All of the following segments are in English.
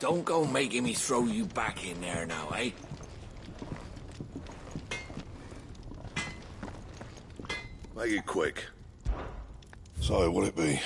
Don't go making me throw you back in there now, eh? Make it quick. So, what'll it be?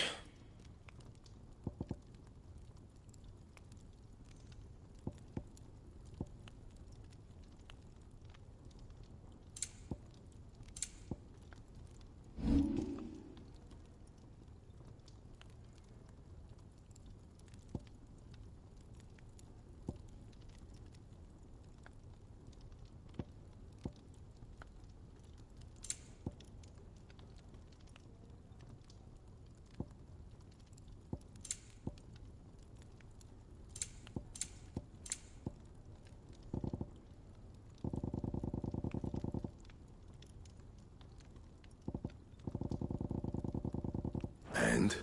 And?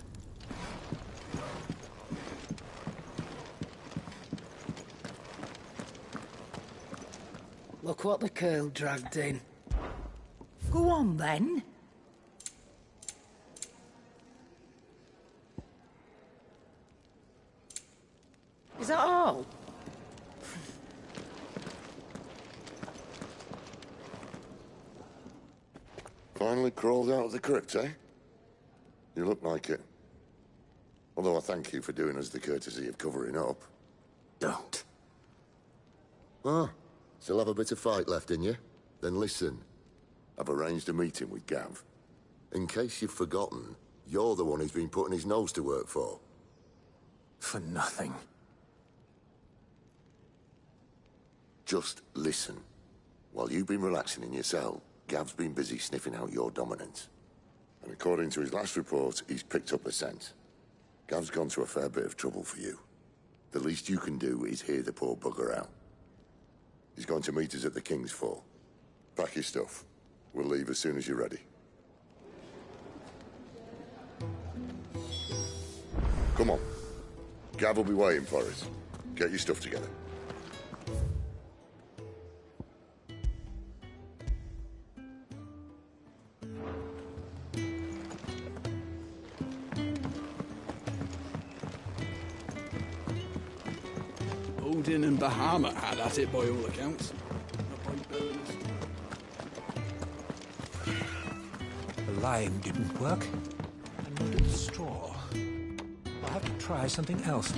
Look what the curl dragged in. Go on, then. Is that all? Finally crawled out of the crypt, eh? You look like it. Although I thank you for doing us the courtesy of covering up. Don't. Ah, still have a bit of fight left in you? Then listen. I've arranged a meeting with Gav. In case you've forgotten, you're the one who's been putting his nose to work for. For nothing. Just listen. While you've been relaxing in your cell, Gav's been busy sniffing out your dominance. And according to his last report, he's picked up a scent. Gav's gone to a fair bit of trouble for you. The least you can do is hear the poor bugger out. He's going to meet us at the King's Fall. Pack your stuff. We'll leave as soon as you're ready. Come on. Gav will be waiting for us. Get your stuff together. Odin and Bahamut had at it by all accounts. Not by Burns. The lime didn't work. I needed straw. I'll have to try something else.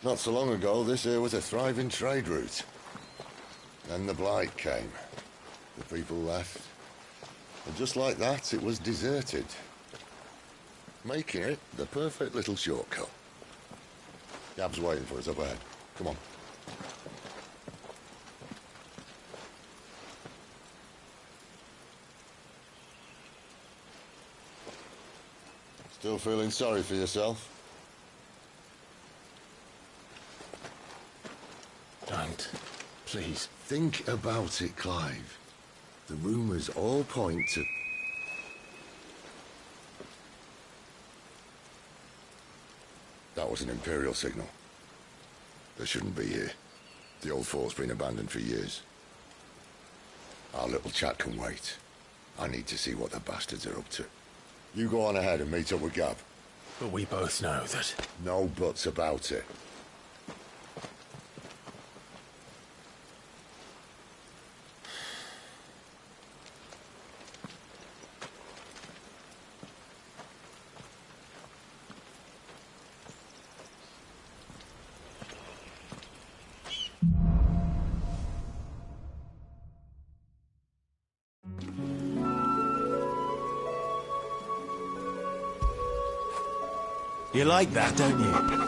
Not so long ago, this here was a thriving trade route. Then the Blight came. The people left. And just like that, it was deserted. Making it the perfect little shortcut. Gab's waiting for us up ahead. Come on. Still feeling sorry for yourself? Don't. Please. Think about it, Clive. The rumours all point to... That was an Imperial signal. They shouldn't be here. The old fort's been abandoned for years. Our little chat can wait. I need to see what the bastards are up to. You go on ahead and meet up with Gav. But we both know that... No buts about it. You like that, don't you?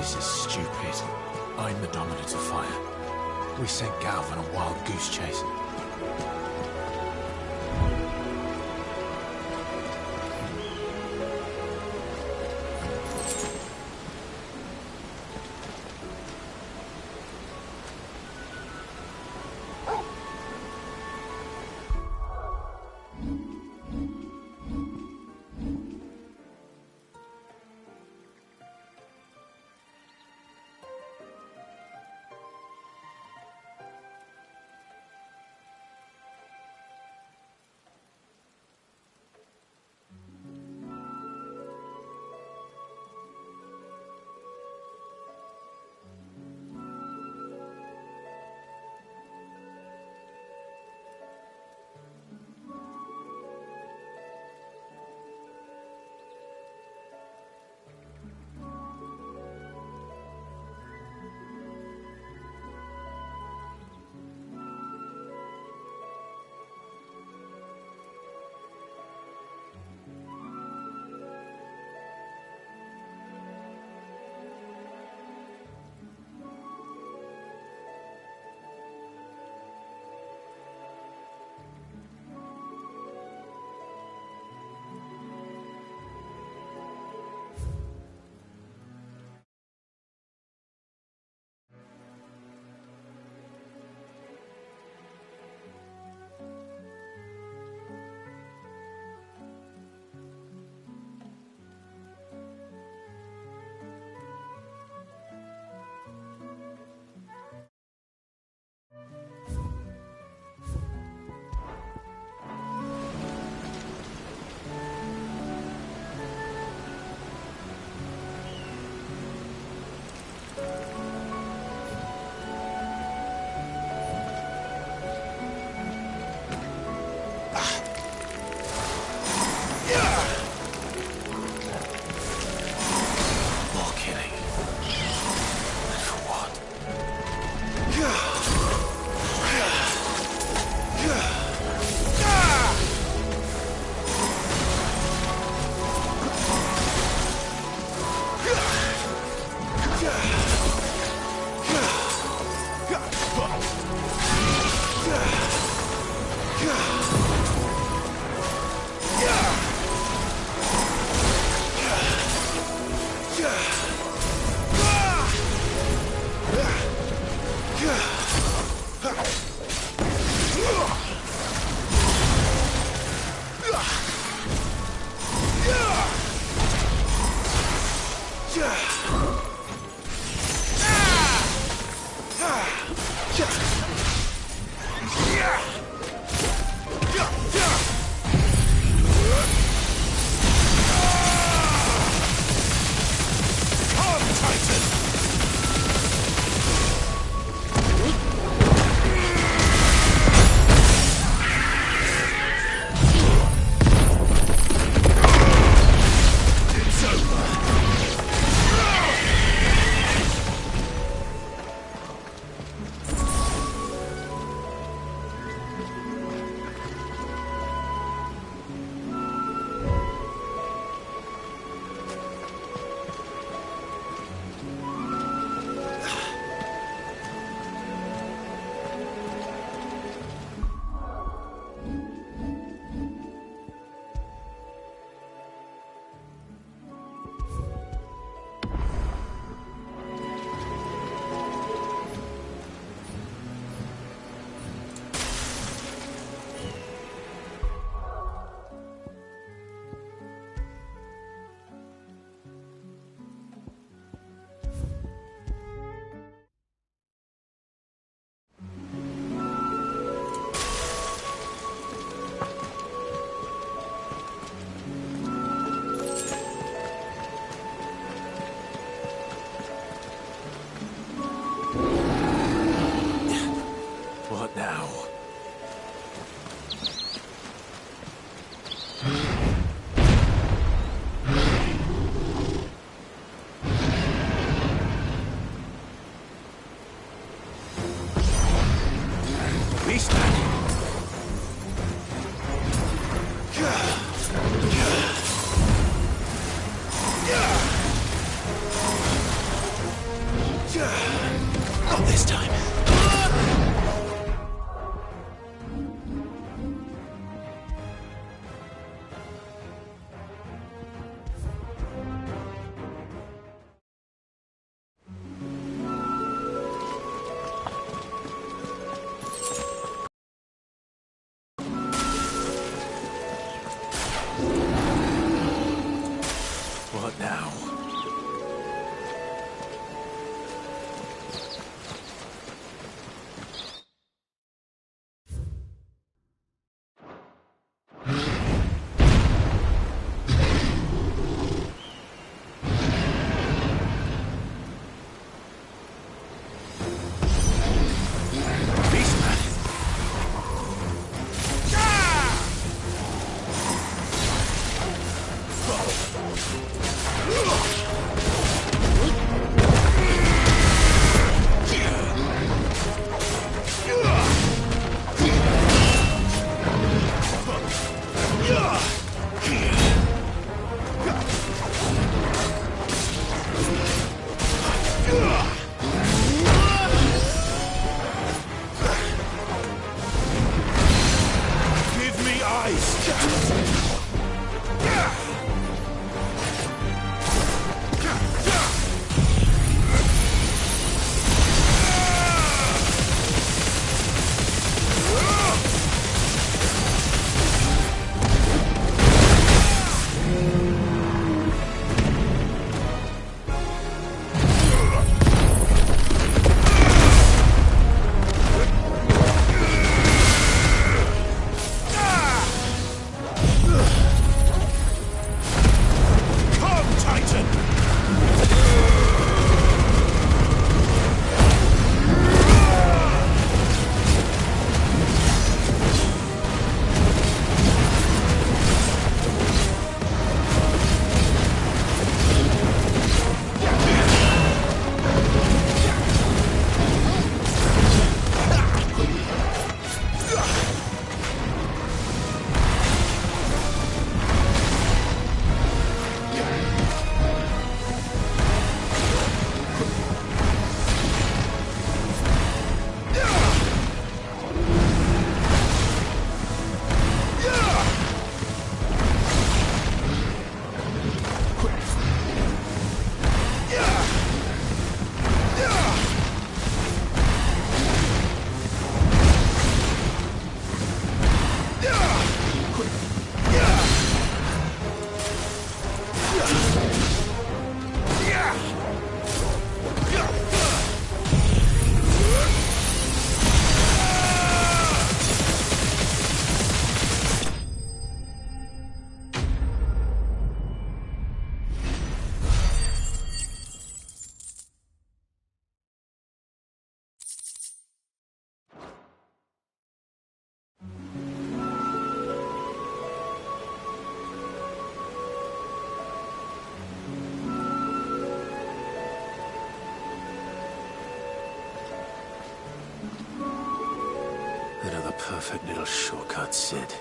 This is stupid. I'm the dominant of fire. We sent Galv on a wild goose chase. What now? Not this time. What now? Another perfect little shortcut, Sid.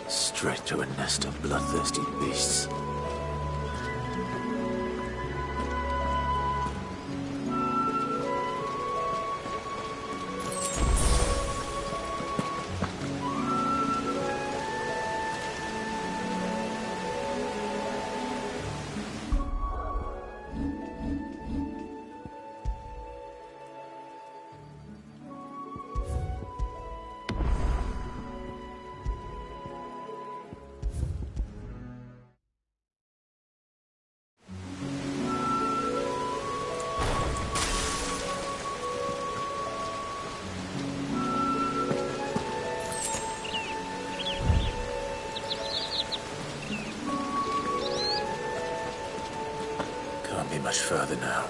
Straight to a nest of bloodthirsty beasts. Can't be much further now.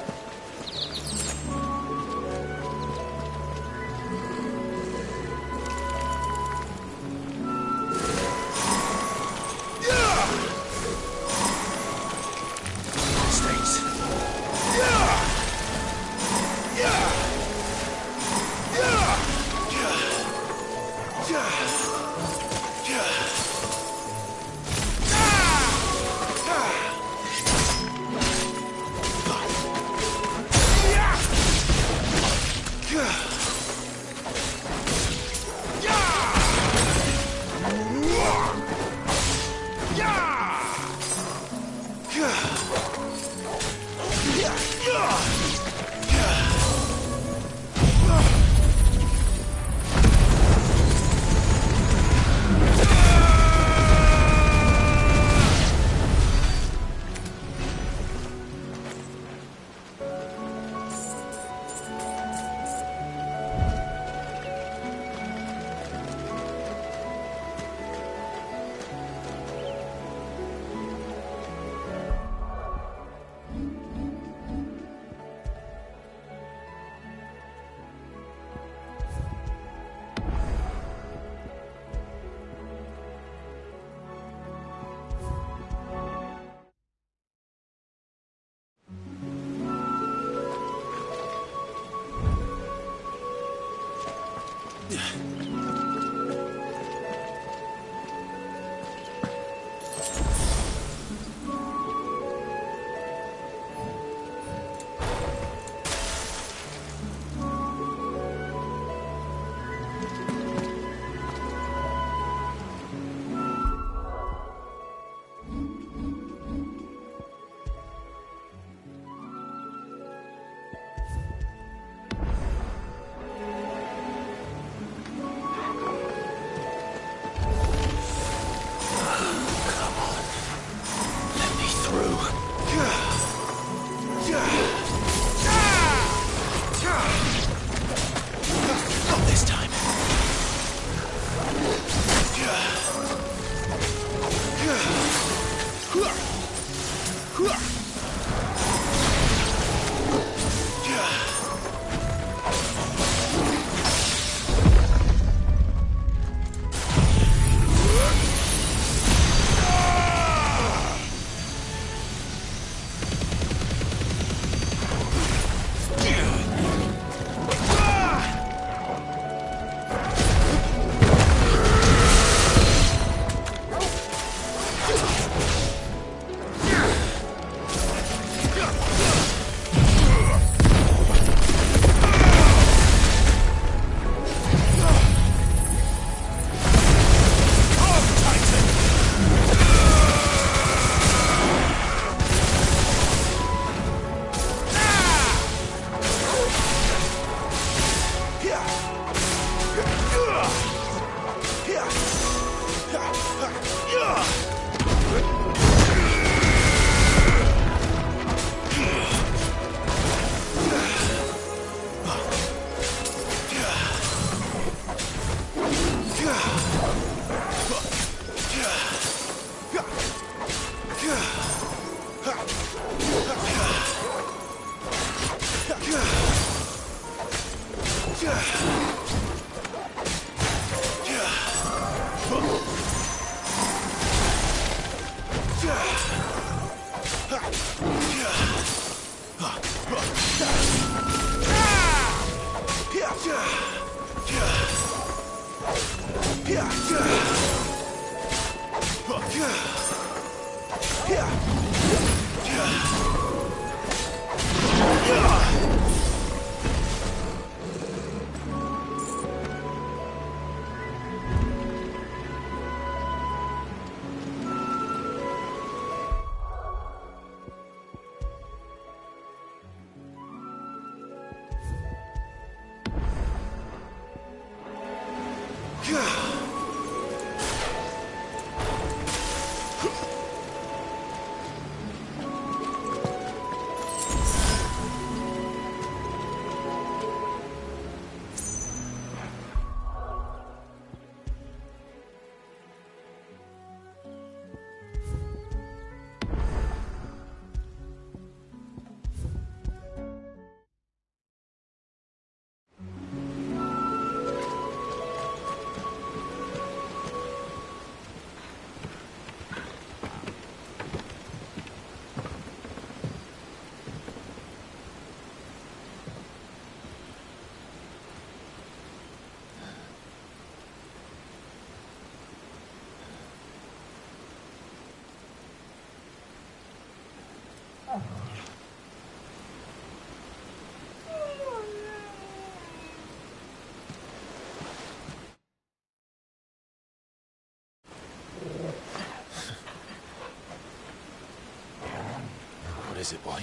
What is it, boy?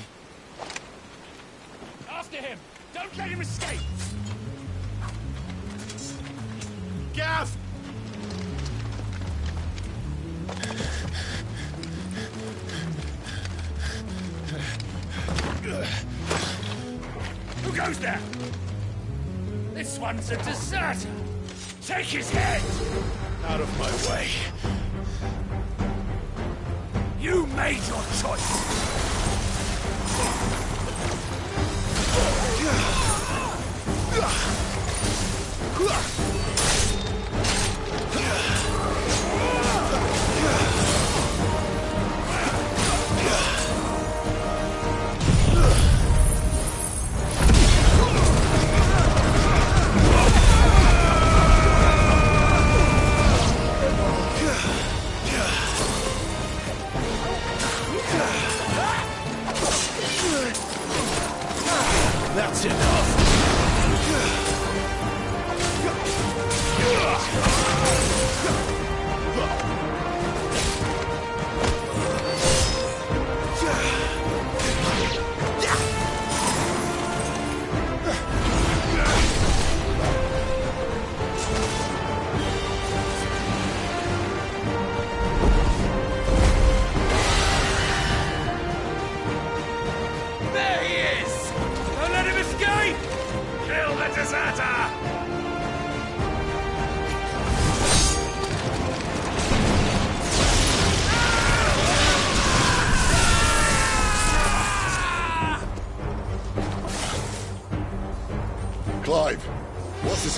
After him! Don't let him escape! Gav! Who goes there? This one's a deserter! Take his head! Out of my way. You made your choice!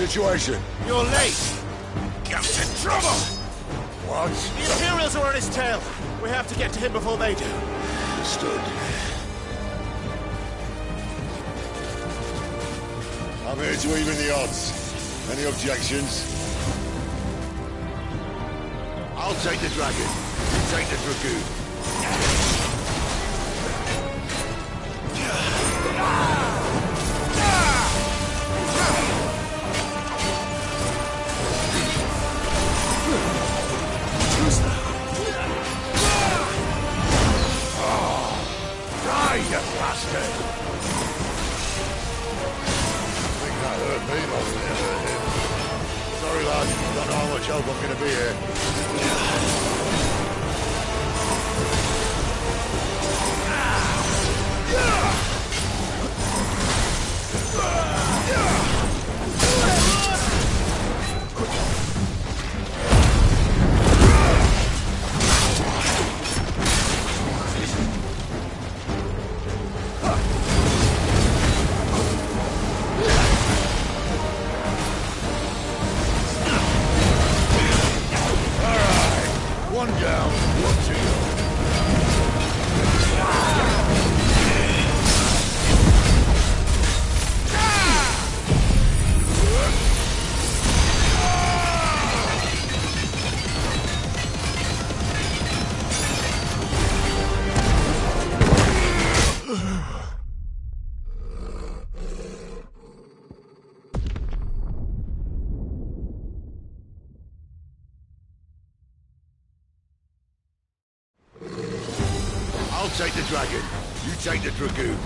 situation? You're late! Cap's in trouble! What? The Imperials are on his tail! We have to get to him before they do. Understood. I'm here to even the odds. Any objections? I'll take the dragon. You take the dragoon. Die, you bastard! I think that hurt me more than it hurt him. Sorry, lad. Don't know how much help I'm gonna be here. One down, one to go. I'll take the dragon. You take the dragoon.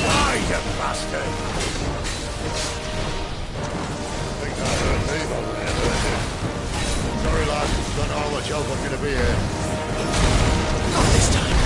Die, you bastard! I think that hurt me more than it hurt him. Sorry, lad. Don't know how much help I'm gonna be here. Not this time.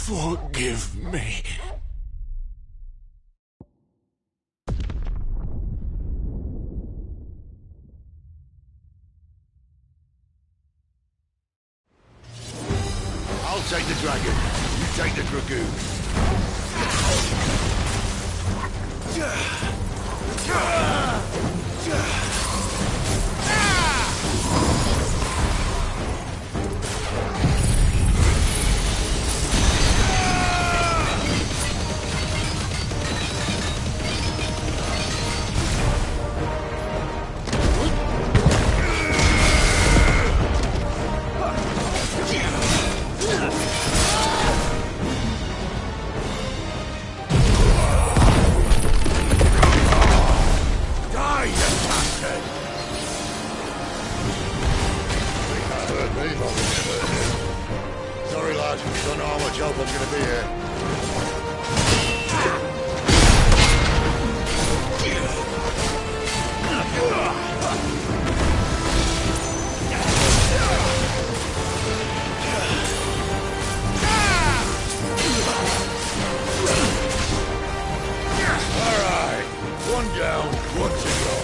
Forgive me. I'll take the dragon. You take the dragoon. One down, one to go.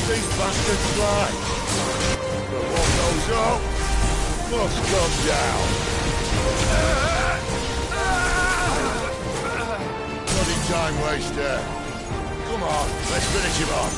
These bastards fly. But what goes up must come down. Bloody time waster. Come on, let's finish him off.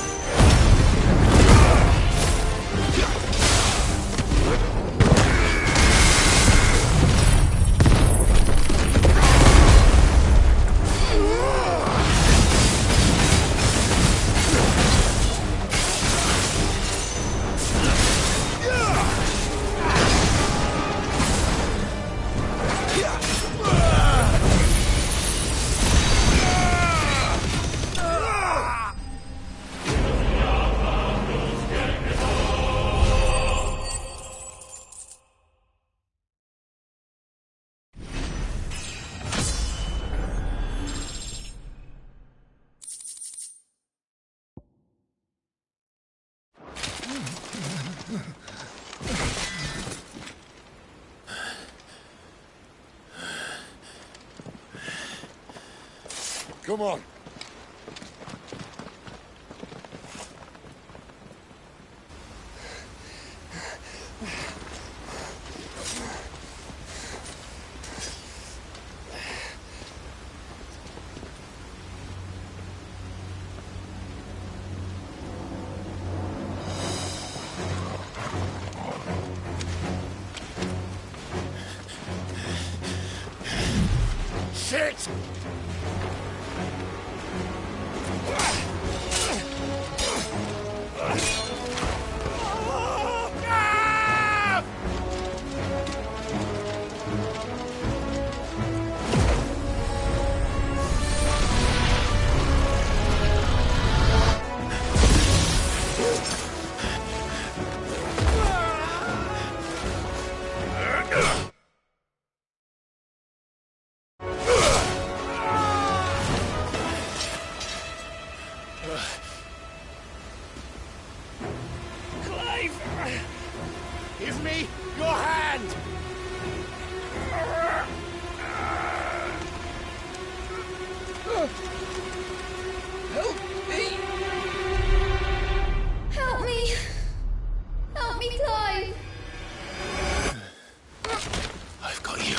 Come on. Shit! Give me your hand! Help me! Help me! Help me, Clive! I've got you.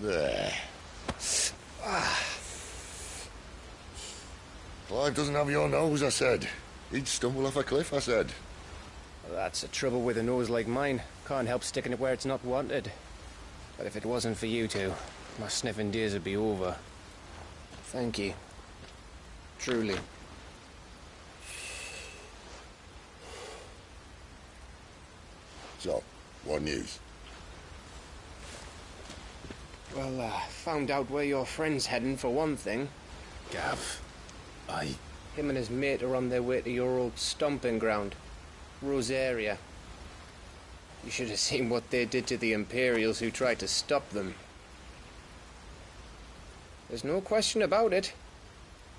There. Clive doesn't have your nose, I said. He'd stumble off a cliff, I said. Well, that's the trouble with a nose like mine. Can't help sticking it where it's not wanted. But if it wasn't for you two, my sniffing days would be over. Thank you. Truly. So, what news? Well, found out where your friend's heading, for one thing. Gav, Him and his mate are on their way to your old stomping ground, Rosaria. You should have seen what they did to the Imperials who tried to stop them. There's no question about it.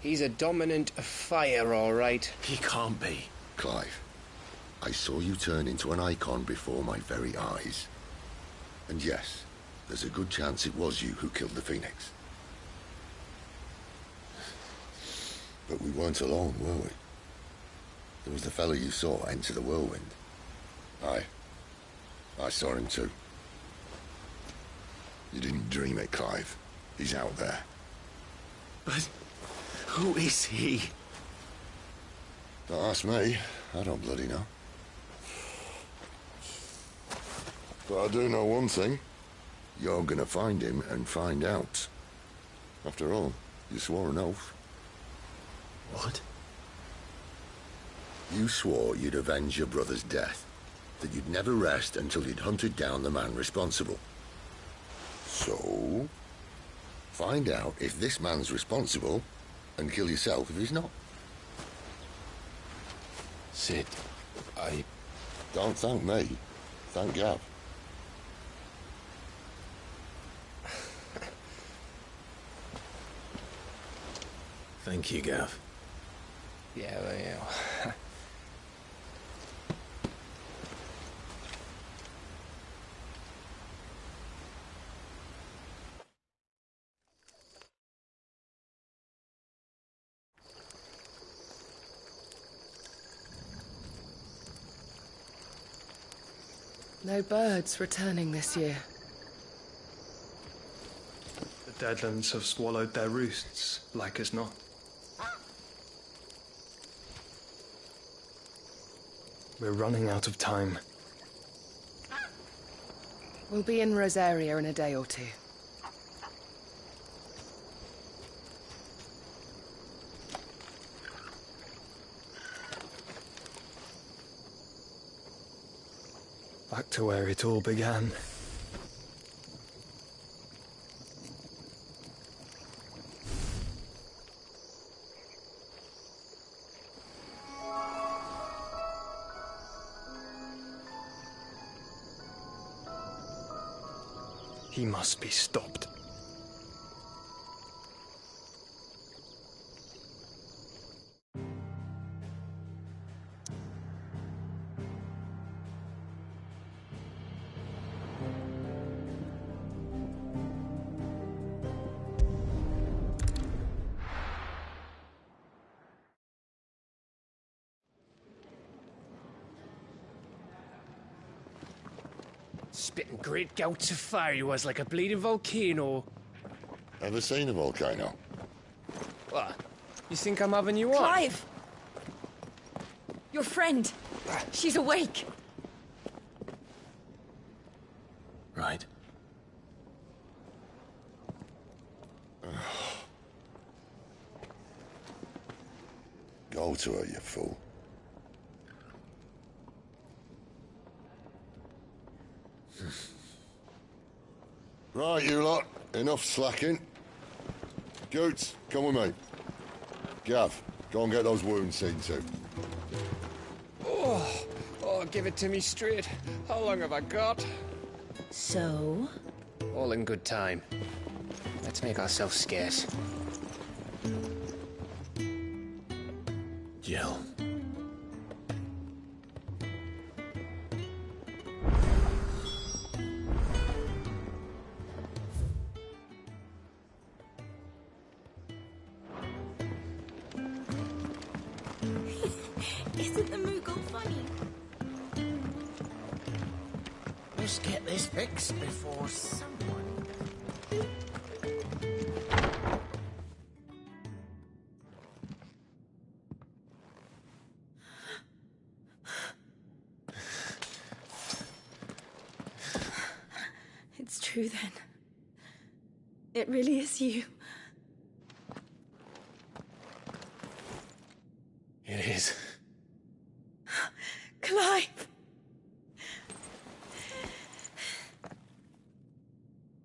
He's a dominant fire, all right. He can't be. Clive, I saw you turn into an icon before my very eyes. And yes, there's a good chance it was you who killed the Phoenix. But we weren't alone, were we? There was the fellow you saw enter the whirlwind. I saw him too. You didn't dream it, Clive. He's out there. But who is he? Don't ask me. I don't bloody know. But I do know one thing. You're gonna find him and find out. After all, you swore an oath. What? You swore you'd avenge your brother's death. That you'd never rest until you'd hunted down the man responsible. So, find out if this man's responsible, and kill yourself if he's not. Sid, Don't thank me. Thank Gav. Thank you, Gav. Yeah, well, yeah. No birds returning this year. The Deadlands have swallowed their roosts, like as not. We're running out of time. We'll be in Rosaria in a day or two. Back to where it all began. He must be stopped. Spitting great gouts of fire he was, like a bleeding volcano. Ever seen a volcano? What? You think I'm having you on? Clive! Your friend. She's awake. Right. Go to her, you fool. Right, you lot. Enough slacking. Goots, come with me. Gav, go and get those wounds seen to. Oh, give it to me straight. How long have I got? So? All in good time. Let's make ourselves scarce. Jill. Isn't the Moogle funny? Let's get this fixed before someone... It's true then. It really is you. It is. Clive!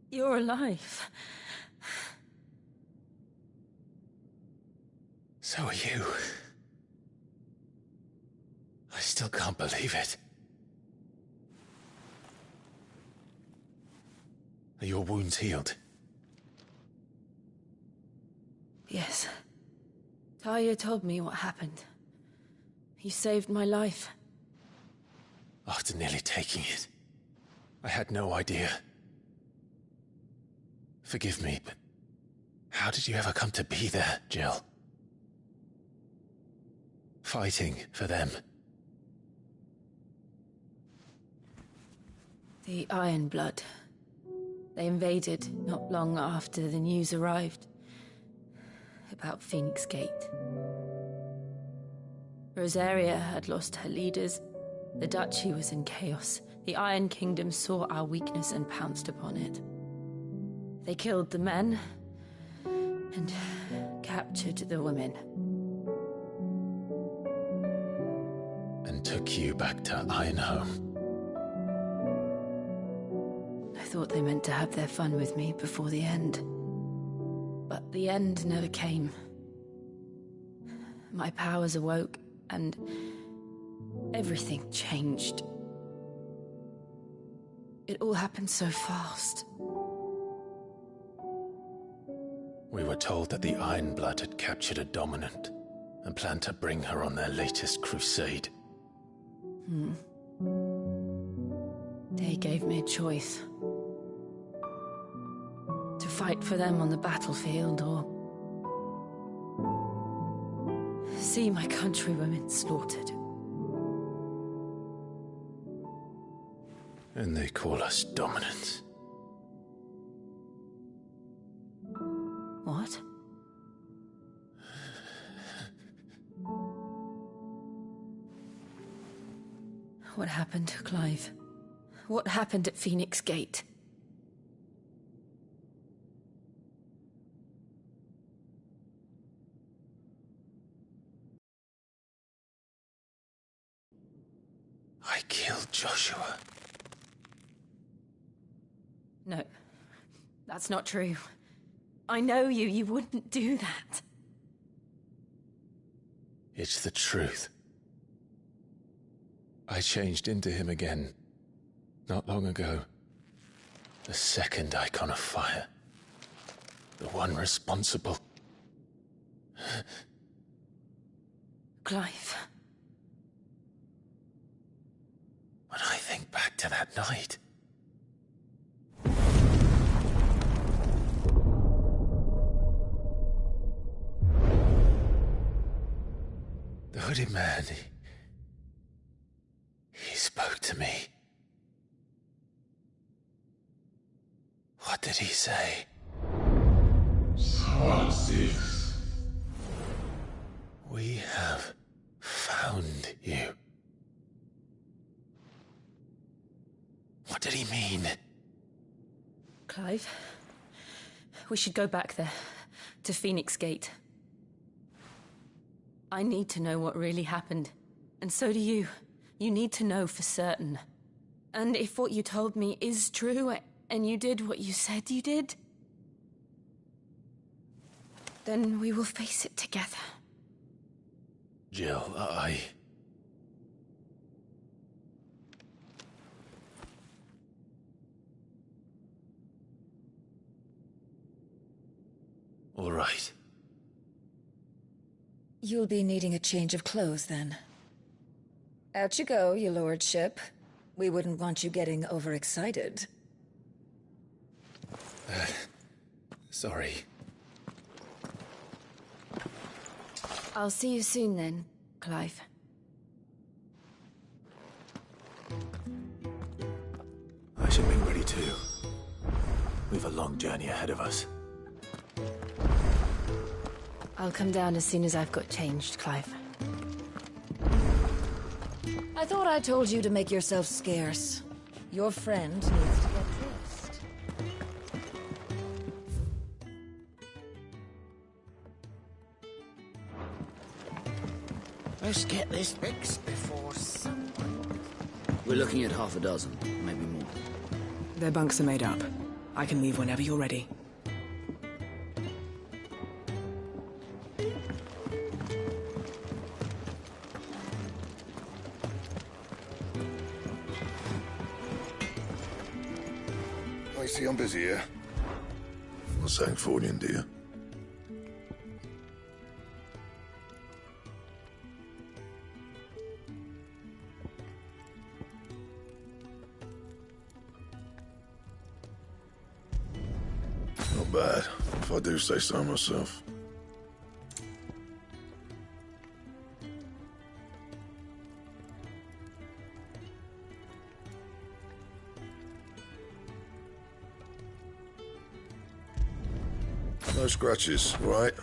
You're alive. So are you. I still can't believe it. Are your wounds healed? Yes. Talia told me what happened. You saved my life. After nearly taking it, I had no idea. Forgive me, but how did you ever come to be there, Jill? Fighting for them. The Iron Blood. They invaded not long after the news arrived about Phoenix Gate. Rosaria had lost her leaders. The Duchy was in chaos. The Iron Kingdom saw our weakness and pounced upon it. They killed the men and captured the women. And took you back to Ironhome. I thought they meant to have their fun with me before the end. But the end never came. My powers awoke, and everything changed. It all happened so fast. We were told that the Iron Blood had captured a dominant and planned to bring her on their latest crusade. They gave me a choice. To fight for them on the battlefield, or see my countrywomen slaughtered. And they call us dominants. What? What happened, Clive? What happened at Phoenix Gate? I killed Joshua. No, that's not true. I know you. You wouldn't do that. It's the truth. I changed into him again, not long ago. The second icon of fire. The one responsible. Clive. When I think back to that night... The hooded man, he spoke to me. What did he say? Six. We have found you. What did he mean? Clive, we should go back there, to Phoenix Gate. I need to know what really happened. And so do you. You need to know for certain. And if what you told me is true, and you did what you said you did, then we will face it together. Jill, All right. You'll be needing a change of clothes, then. Out you go, your lordship. We wouldn't want you getting overexcited. Sorry. I'll see you soon then, Clive. I should be ready too. We've a long journey ahead of us. I'll come down as soon as I've got changed, Clive. I thought I told you to make yourself scarce. Your friend needs to get dressed. Let's get this fixed before someone... We're looking at half a dozen, maybe more. Their bunks are made up. I can leave whenever you're ready. I see I'm busy here. Not saying for you, dear. Not bad, if I do say so myself. No scratches, right?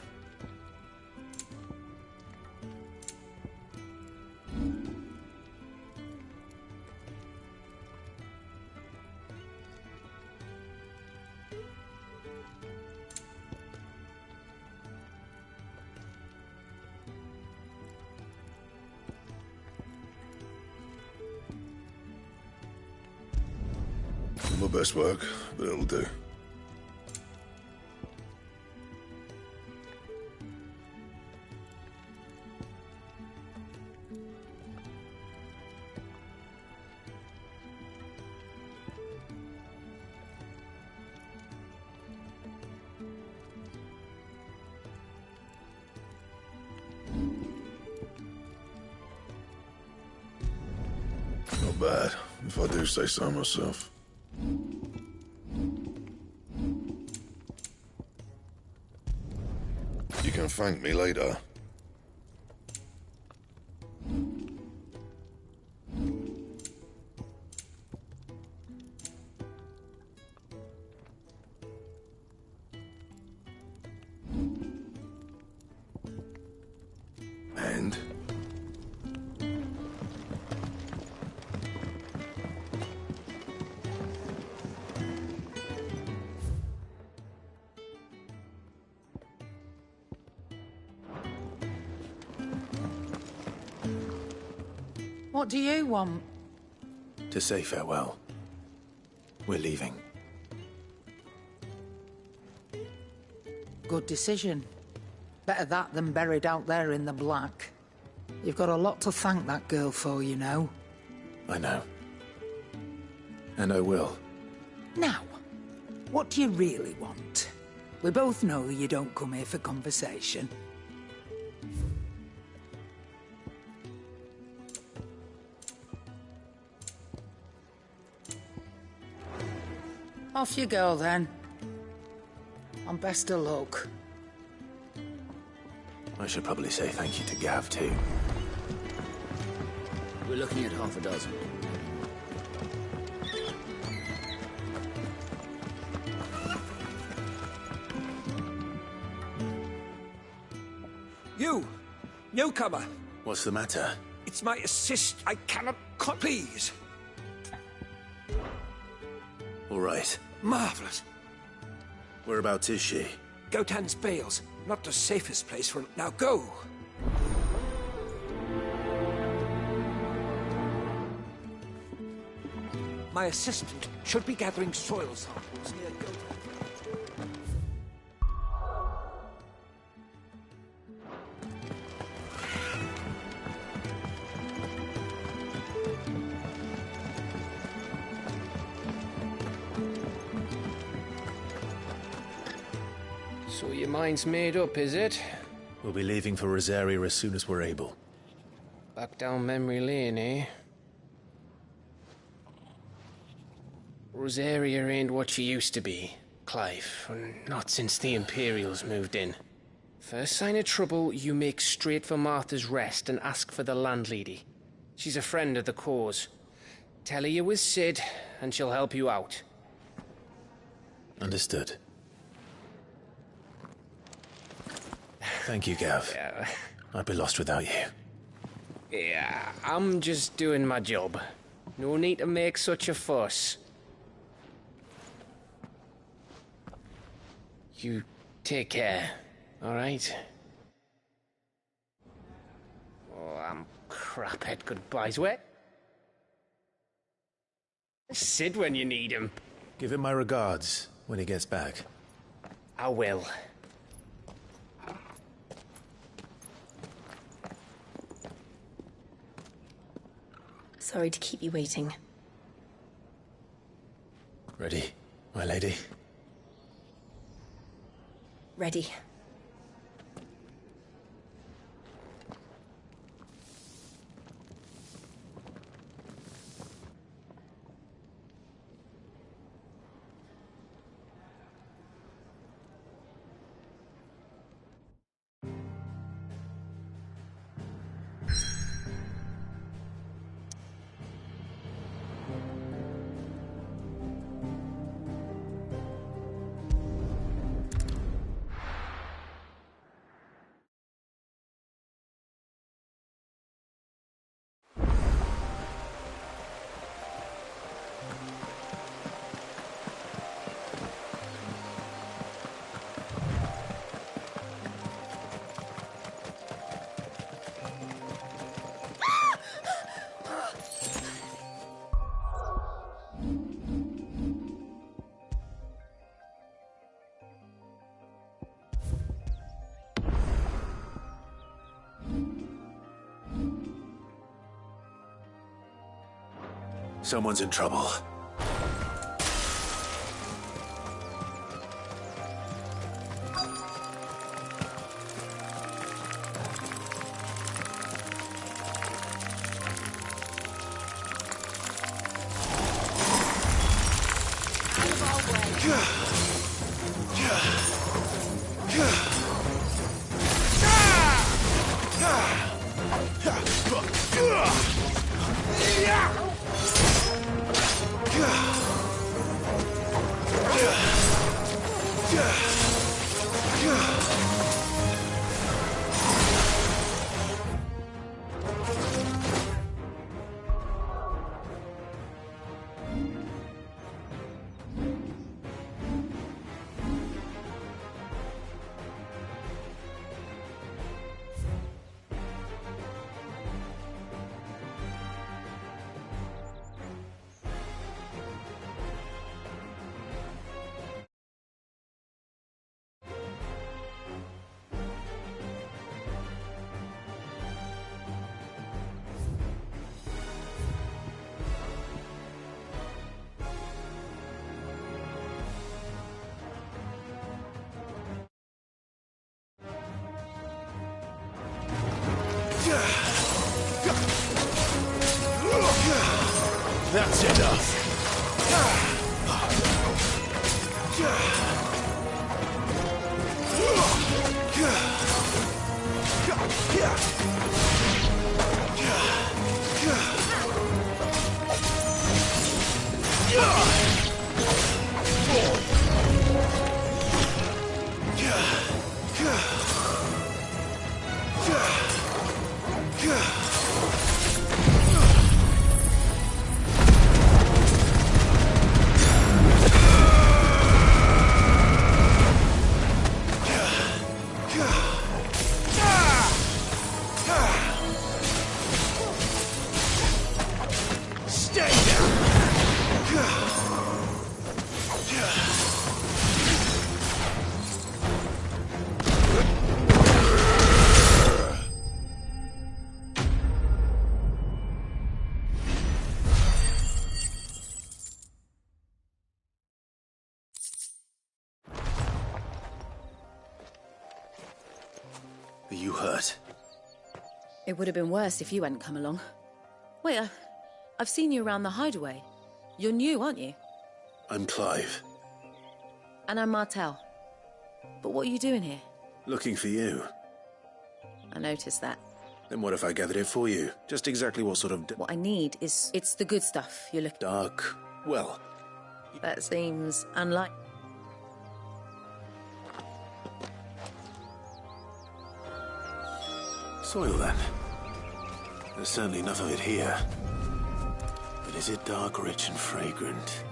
Not my best work, but it'll do. Not bad, if I do say so myself. You can thank me later. And? What do you want? To say farewell. We're leaving. Good decision. Better that than buried out there in the black. You've got a lot to thank that girl for, you know. I know. And I will. Now, what do you really want? We both know you don't come here for conversation. Off you go, then. And best of luck. I should probably say thank you to Gav, too. We're looking at half a dozen. You! Newcomer! What's the matter? It's my assist. I cannot... Please! All right. Marvelous. Whereabouts is she? Gotan's Bales. Not the safest place for... Now go! My assistant should be gathering soil samples near Gotan. So your mind's made up, is it? We'll be leaving for Rosaria as soon as we're able. Back down memory lane, eh? Rosaria ain't what she used to be, Clive. Not since the Imperials moved in. First sign of trouble, you make straight for Martha's Rest and ask for the landlady. She's a friend of the cause. Tell her you was Sid, and she'll help you out. Understood. Thank you, Gav. Yeah. I'd be lost without you. Yeah, I'm just doing my job. No need to make such a fuss. You take care, alright? Oh, I'm crap at goodbyes. Where? Sid when you need him. Give him my regards when he gets back. I will. Sorry to keep you waiting. Ready, my lady? Ready. Someone's in trouble. That's enough. Are you hurt? It would have been worse if you hadn't come along. Wait, I've seen you around the hideaway. You're new, aren't you? I'm Clive. And I'm Martel. But what are you doing here? Looking for you. I noticed that. Then what if I gathered it for you? Just exactly what sort of... What I need is... It's the good stuff you're looking... Dark... well... That seems unlikely. Soil, then. There's certainly enough of it here. But is it dark, rich, and fragrant?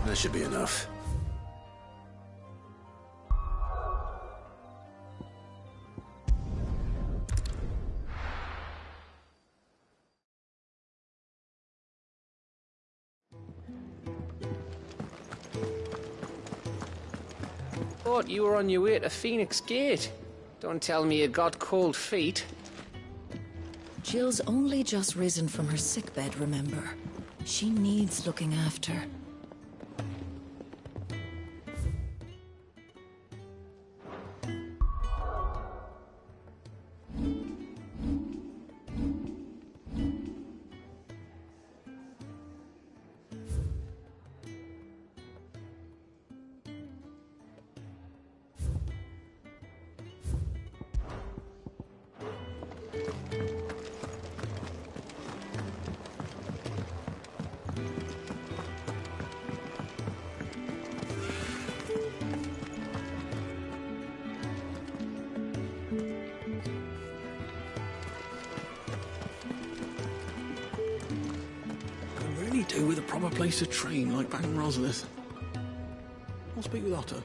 That should be enough. Thought you were on your way to Phoenix Gate. Don't tell me you got cold feet. Jill's only just risen from her sickbed, remember? She needs looking after. Do with a proper place to train like back in Roslith. I'll speak with Otto.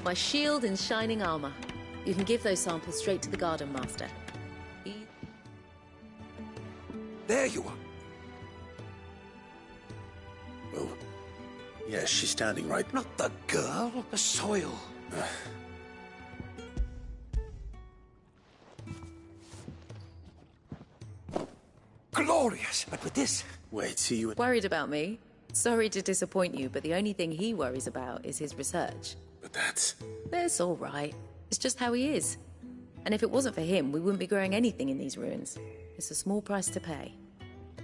My shield and shining armor. You can give those samples straight to the Garden Master. There you are. Oh. Yes, she's standing right... Not the girl, the soil. Glorious, but with this... Wait, see you... Worried about me? Sorry to disappoint you, but the only thing he worries about is his research. But that's... That's all right. It's just how he is. And if it wasn't for him, we wouldn't be growing anything in these ruins. It's a small price to pay.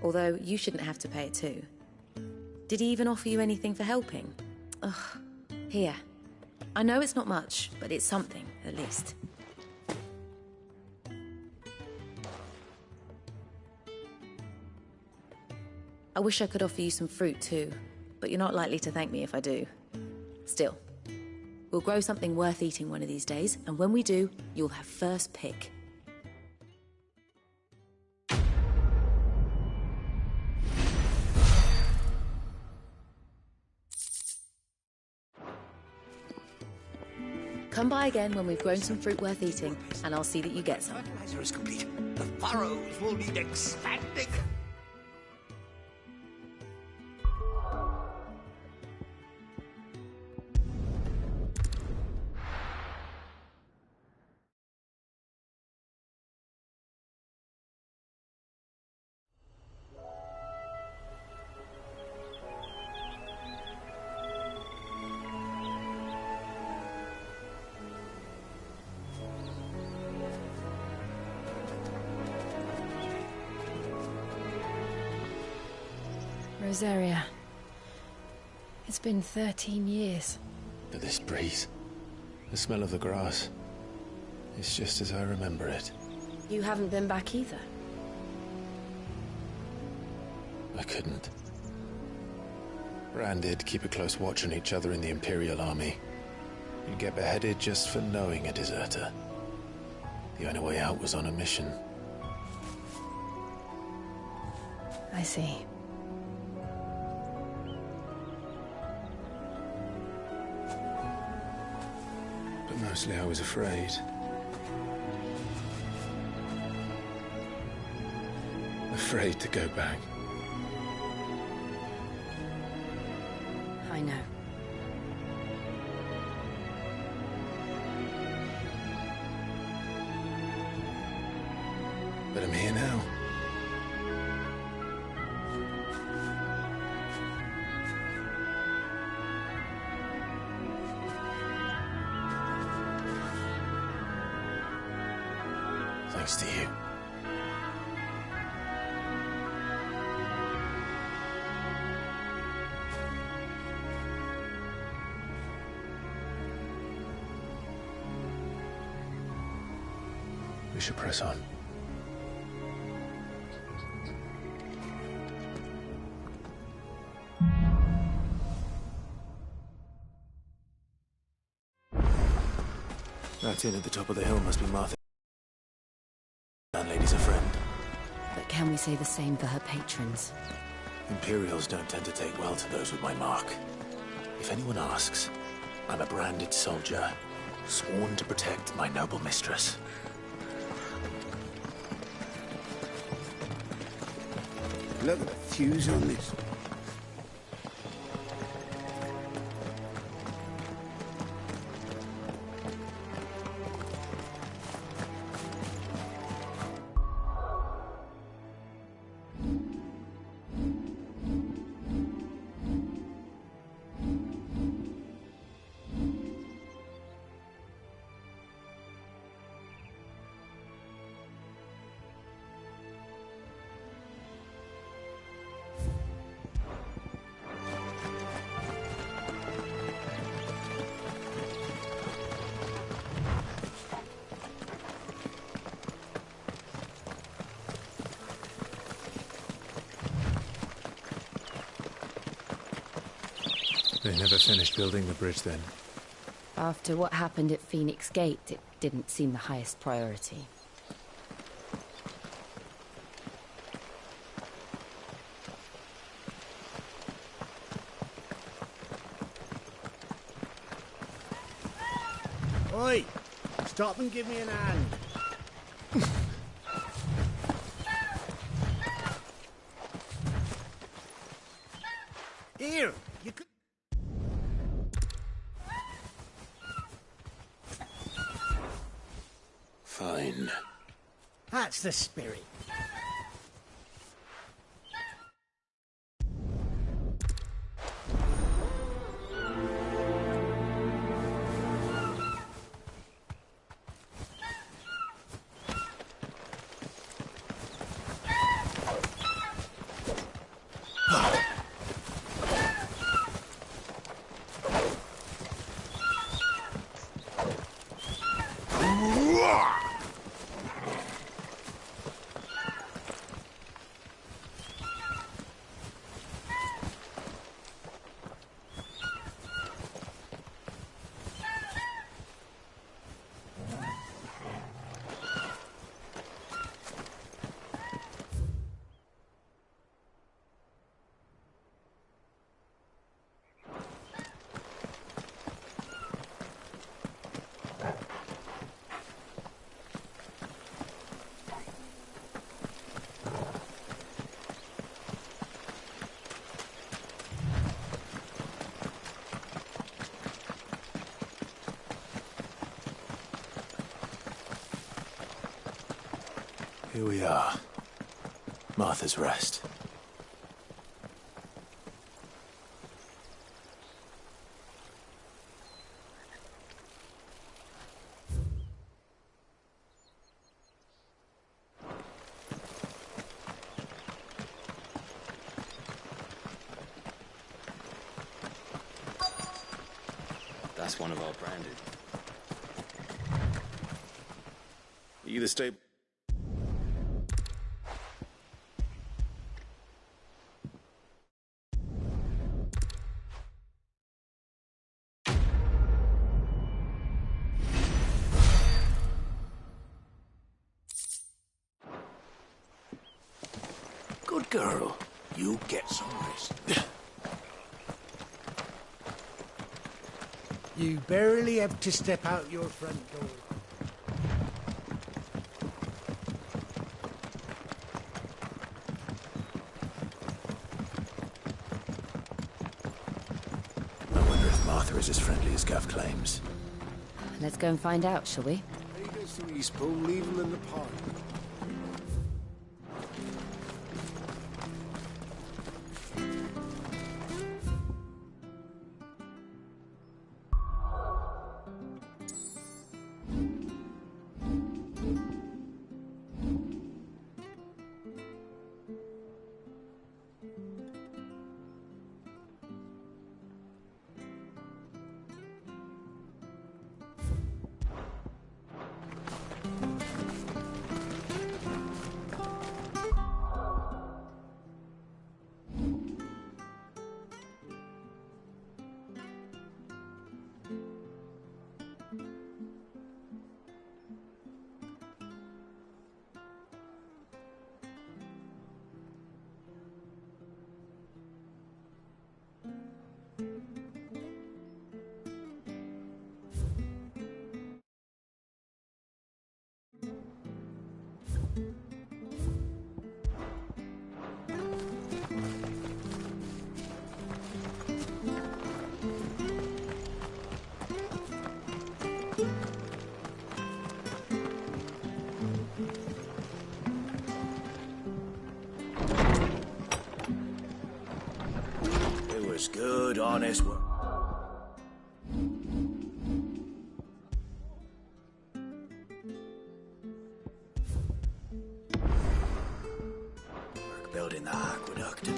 Although, you shouldn't have to pay it too. Did he even offer you anything for helping? Ugh. Here. I know it's not much, but it's something, at least. I wish I could offer you some fruit too, but you're not likely to thank me if I do. Still, we'll grow something worth eating one of these days, and when we do, you'll have first pick. Come by again when we've grown some fruit worth eating, and I'll see that you get some. Fertilizer is complete. The furrows will need expanding. Rosaria. It's been 13 years. But this breeze, the smell of the grass, it's just as I remember it. You haven't been back either. I couldn't. Rand did keep a close watch on each other in the Imperial Army. You'd get beheaded just for knowing a deserter. The only way out was on a mission. I see. But mostly I was afraid. Afraid to go back. I know. But I'm here now. Thanks to you. We should press on. That inn at the top of the hill must be Martha. Landlady's a friend. But can we say the same for her patrons? Imperials don't tend to take well to those with my mark. If anyone asks, I'm a branded soldier, sworn to protect my noble mistress. Look at the fuse on this. They never finished building the bridge then. After what happened at Phoenix Gate, it didn't seem the highest priority. Oi! Stop and give me an hand. Here, you could... Fine. That's the spirit. Here we are. Martha's Rest. That's one of our branded. Are you the stable? Good girl. You get some rest. You barely have to step out your front door. I wonder if Martha is as friendly as Gav claims. Let's go and find out, shall we? He goes to Eastbourne, leave him in the park. Good, honest work. Work building the aqueduct.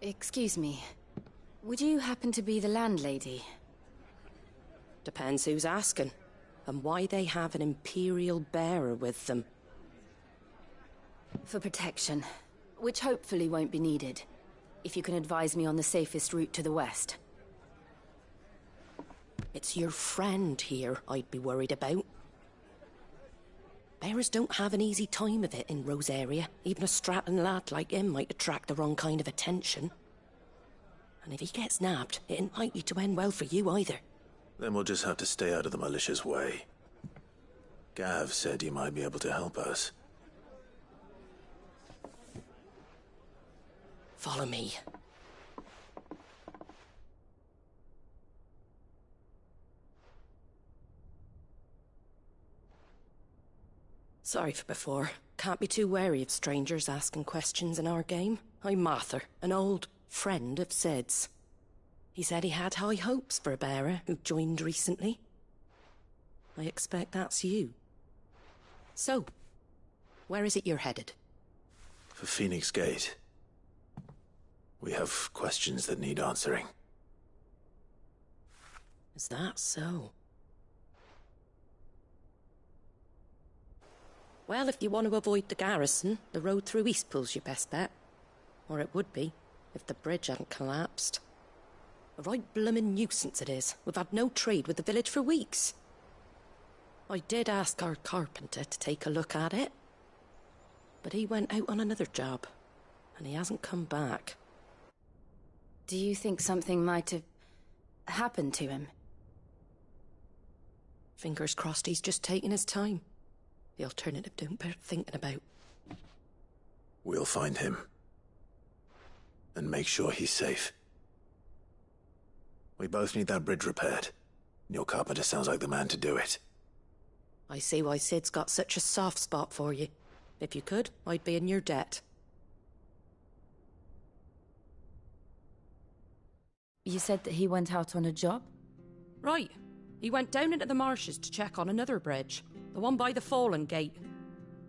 Excuse me. Would you happen to be the landlady? Depends who's asking, and why they have an Imperial bearer with them. For protection, which hopefully won't be needed. If you can advise me on the safest route to the west. It's your friend here I'd be worried about. Bearers don't have an easy time of it in Rosaria. Even a strapping lad like him might attract the wrong kind of attention. And if he gets nabbed, it ain't likely to end well for you either. Then we'll just have to stay out of the malicious way. Gav said he might be able to help us. Follow me. Sorry for before. Can't be too wary of strangers asking questions in our game. I'm Martha, an old friend of Sid's. He said he had high hopes for a bearer who joined recently. I expect that's you. So, where is it you're headed? For Phoenix Gate. We have questions that need answering. Is that so? Well, if you want to avoid the garrison, the road through Eastpool's your best bet. Or it would be, if the bridge hadn't collapsed. A right bloomin' nuisance it is. We've had no trade with the village for weeks. I did ask our carpenter to take a look at it, but he went out on another job, and he hasn't come back. Do you think something might have happened to him? Fingers crossed he's just taking his time. The alternative don't bear thinking about. We'll find him. And make sure he's safe. We both need that bridge repaired. Your carpenter sounds like the man to do it. I see why Sid's got such a soft spot for you. If you could, I'd be in your debt. You said that he went out on a job? Right. He went down into the marshes to check on another bridge. The one by the Fallen Gate.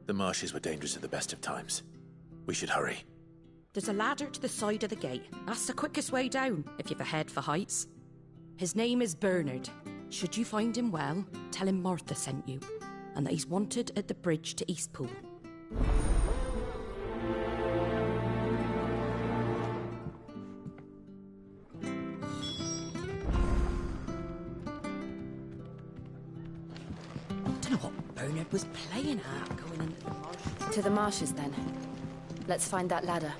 The marshes were dangerous at the best of times. We should hurry. There's a ladder to the side of the gate. That's the quickest way down, if you've a head for heights. His name is Bernard. Should you find him well, tell him Martha sent you, and that he's wanted at the bridge to Eastpool. Don't know what Bernard was playing at, going into the marshes. To the marshes, then. Let's find that ladder.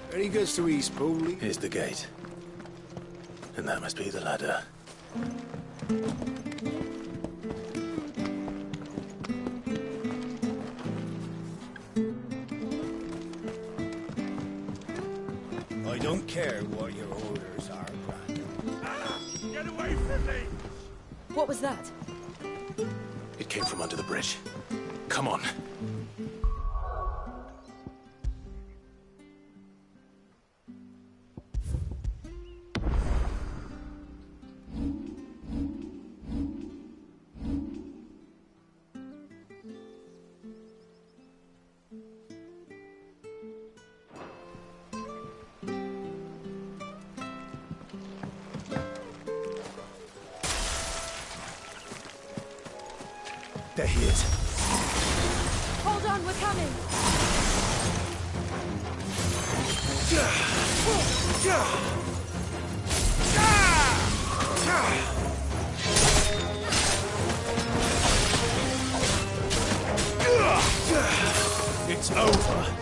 When he gets to Eastpool, Here's the gate. And that must be the ladder. I don't care what your orders are, Brandon. Get away from me! What was that? It came from under the bridge. Come on. There he is. Hold on, we're coming! It's over.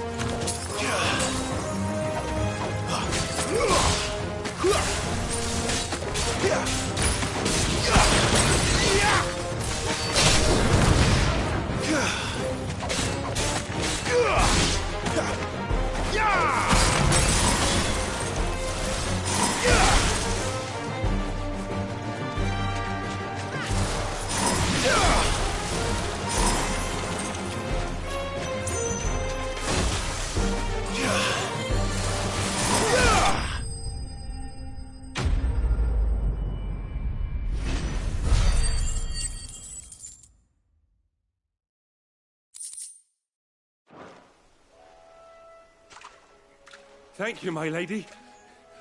Thank you, my lady.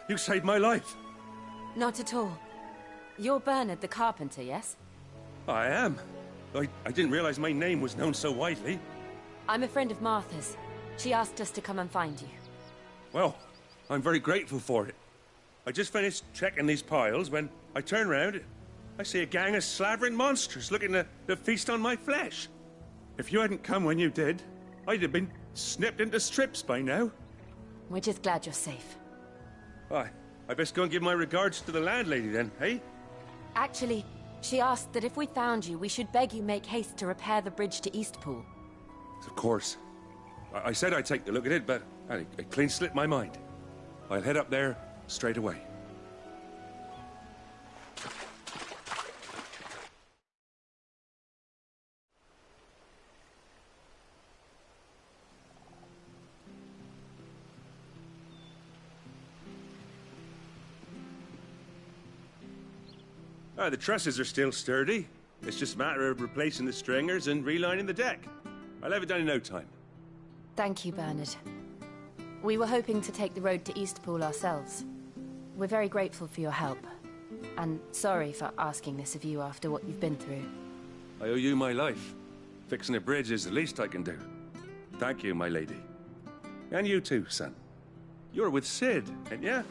You saved my life. Not at all. You're Bernard the carpenter, yes? I am. I didn't realize my name was known so widely. I'm a friend of Martha's. She asked us to come and find you. Well, I'm very grateful for it. I just finished checking these piles when I turn around. I see a gang of slavering monsters looking to feast on my flesh. If you hadn't come when you did, I'd have been snipped into strips by now. We're just glad you're safe. Why, I best go and give my regards to the landlady then, hey? Actually, she asked that if we found you, we should beg you make haste to repair the bridge to Eastpool. Of course. I said I'd take a look at it, but it clean slipped my mind. I'll head up there straight away. The trusses are still sturdy. It's just a matter of replacing the stringers and relining the deck. I'll have it done in no time. Thank you, Bernard. We were hoping to take the road to Eastpool ourselves. We're very grateful for your help. And sorry for asking this of you after what you've been through. I owe you my life. Fixing a bridge is the least I can do. Thank you, my lady. And you too, son. You're with Sid, ain't ya?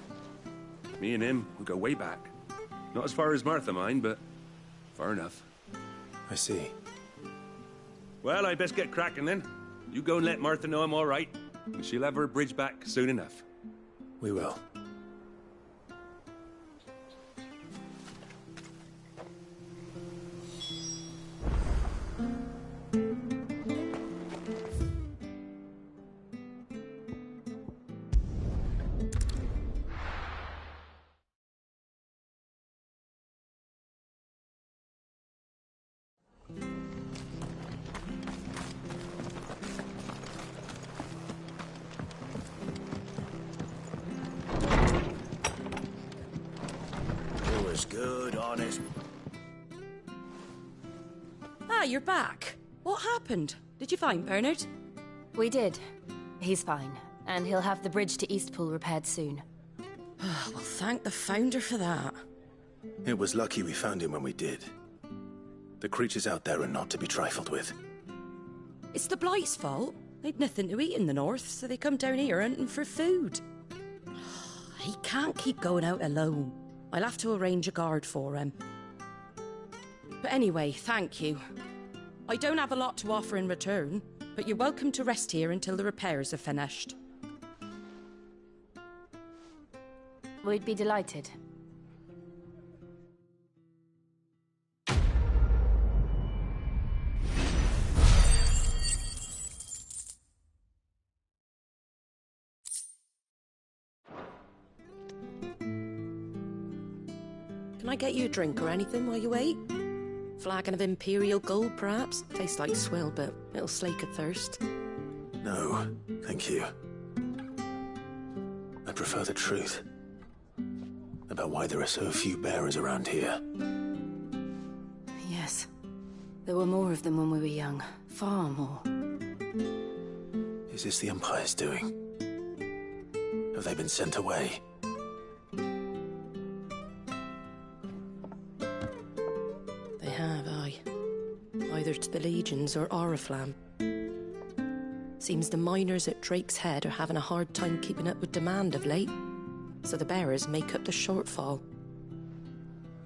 Me and him, we go way back. Not as far as Martha, mind, but far enough. I see. Well, I best get cracking then. You go and let Martha know I'm all right, and she'll have her bridge back soon enough. We will. honest. Ah, you're back. What happened? Did you find Bernard? We did. He's fine, and he'll have the bridge to Eastpool repaired soon. Well, thank the Founder for that. It was lucky we found him when we did. The creatures out there are not to be trifled with. It's the Blight's fault. They'd nothing to eat in the north, so they come down here hunting for food. He can't keep going out alone. I'll have to arrange a guard for him. But anyway, thank you. I don't have a lot to offer in return, but you're welcome to rest here until the repairs are finished. We'd be delighted. Can I get you a drink or anything while you wait? Flagon of Imperial Gold, perhaps? Tastes like swill, but it'll slake a thirst. No, thank you. I prefer the truth. About why there are so few bearers around here. Yes. There were more of them when we were young. Far more. Is this the Empire's doing? Have they been sent away? They have, aye. Either to the Legions or Oriflamme. Seems the miners at Drake's Head are having a hard time keeping up with demand of late, so the bearers make up the shortfall.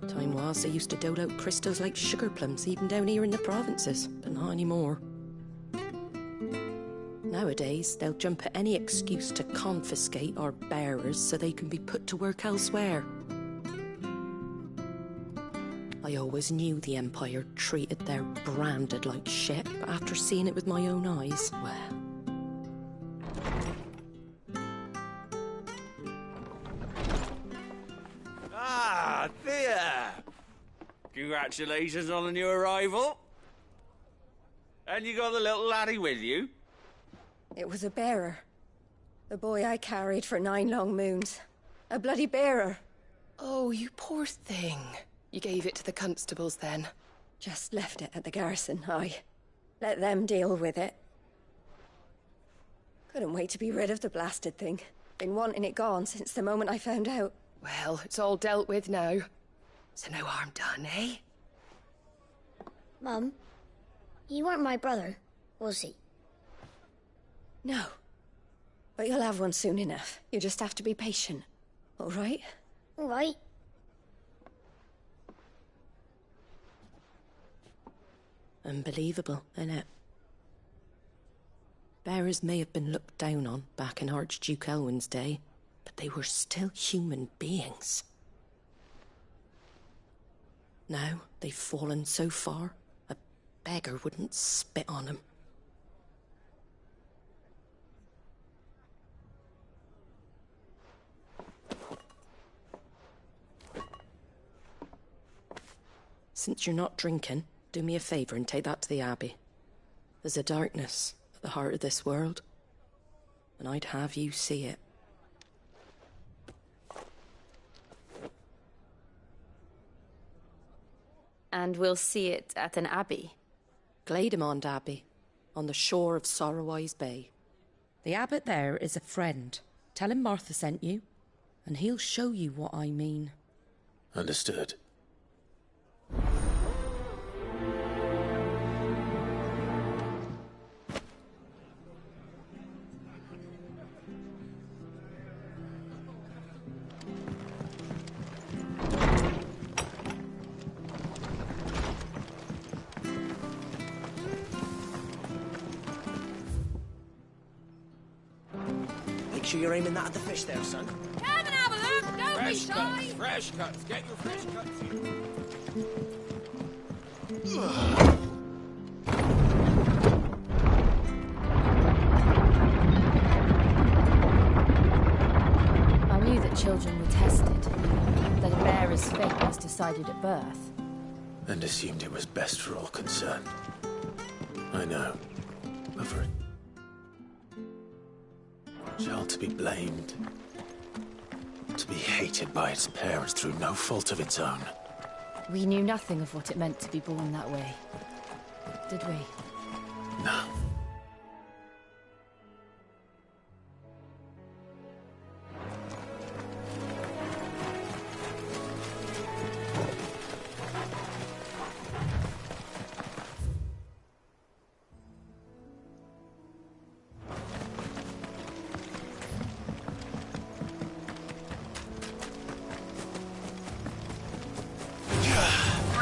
Time was they used to dole out crystals like sugar plums even down here in the provinces, but not anymore. Nowadays, they'll jump at any excuse to confiscate our bearers so they can be put to work elsewhere. I always knew the Empire treated their branded like shit, but after seeing it with my own eyes, well... Ah, there! Congratulations on the new arrival. And you got the little laddie with you? It was a bearer. The boy I carried for 9 long moons. A bloody bearer. Oh, you poor thing. You gave it to the constables then? Just left it at the garrison, aye. Let them deal with it. Couldn't wait to be rid of the blasted thing. Been wanting it gone since the moment I found out. Well, it's all dealt with now. So no harm done, eh? Mum, you weren't my brother, was he? No. But you'll have one soon enough. You just have to be patient. All right? All right. Unbelievable, innit? Bearers may have been looked down on back in Archduke Elwin's day, but they were still human beings. Now they've fallen so far, a beggar wouldn't spit on them. Since you're not drinking, do me a favour and take that to the Abbey. There's a darkness at the heart of this world, and I'd have you see it. And we'll see it at an abbey? Glademond Abbey, on the shore of Sorrowwise Bay. The abbot there is a friend. Tell him Martha sent you, and he'll show you what I mean. Understood. Make sure you're aiming that at the fish there, son. Come and have a look, don't be shy. Fresh cuts, get your fresh cuts here. I knew that children were tested, that a bearer's fate was decided at birth. And assumed it was best for all concerned. I know. But for a child to be blamed, to be hated by its parents through no fault of its own. We knew nothing of what it meant to be born that way, did we? No.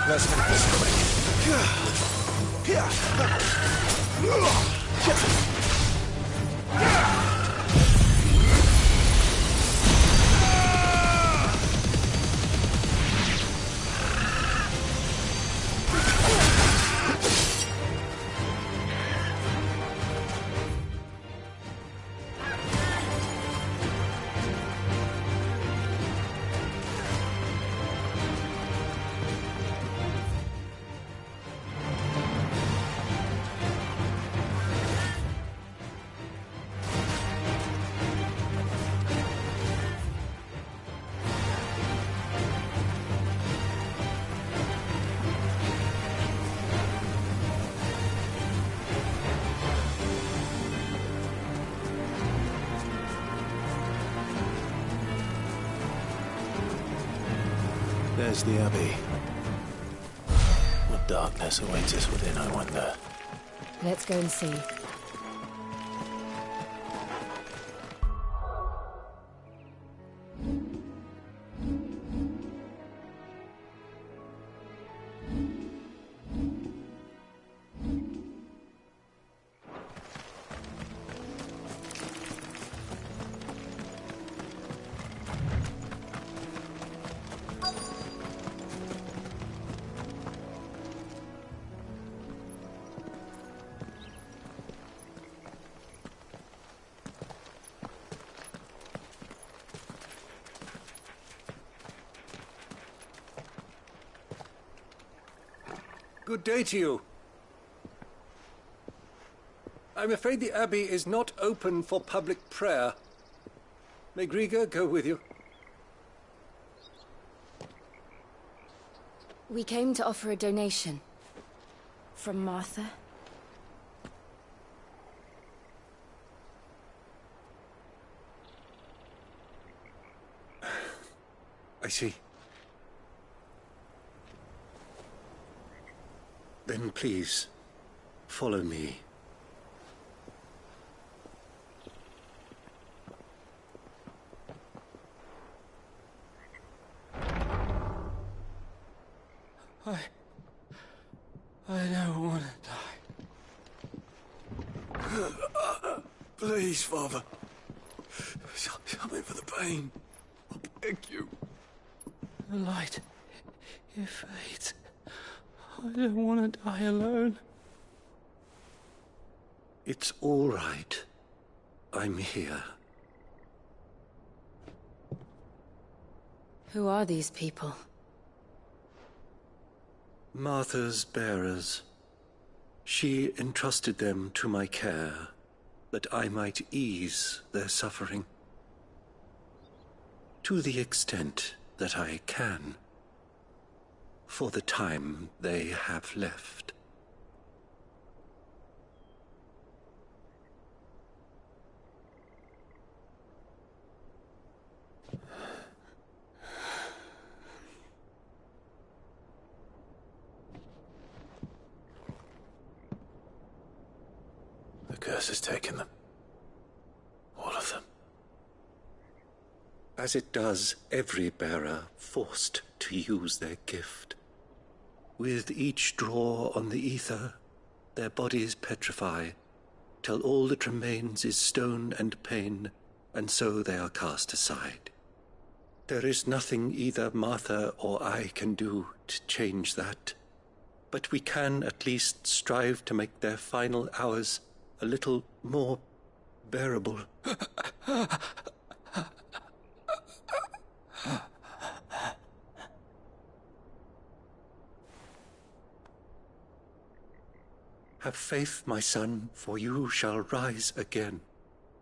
Let's make this quick. There's the Abbey. What darkness awaits us within, I wonder? Let's go and see. Good day to you. I'm afraid the Abbey is not open for public prayer. May Griga go with you? We came to offer a donation. From Martha. I see. Then please, follow me. I don't want to die. Please, Father. Help me for the pain. I beg you. The light, it fades. I don't want to die alone. It's all right. I'm here. Who are these people? Martha's bearers. She entrusted them to my care, that I might ease their suffering. To the extent that I can. For the time they have left. The curse has taken them. All of them. As it does every bearer forced to use their gift. With each draw on the ether, their bodies petrify, till all that remains is stone and pain, and so they are cast aside. There is nothing either Martha or I can do to change that, but we can at least strive to make their final hours a little more bearable. Have faith, my son, for you shall rise again,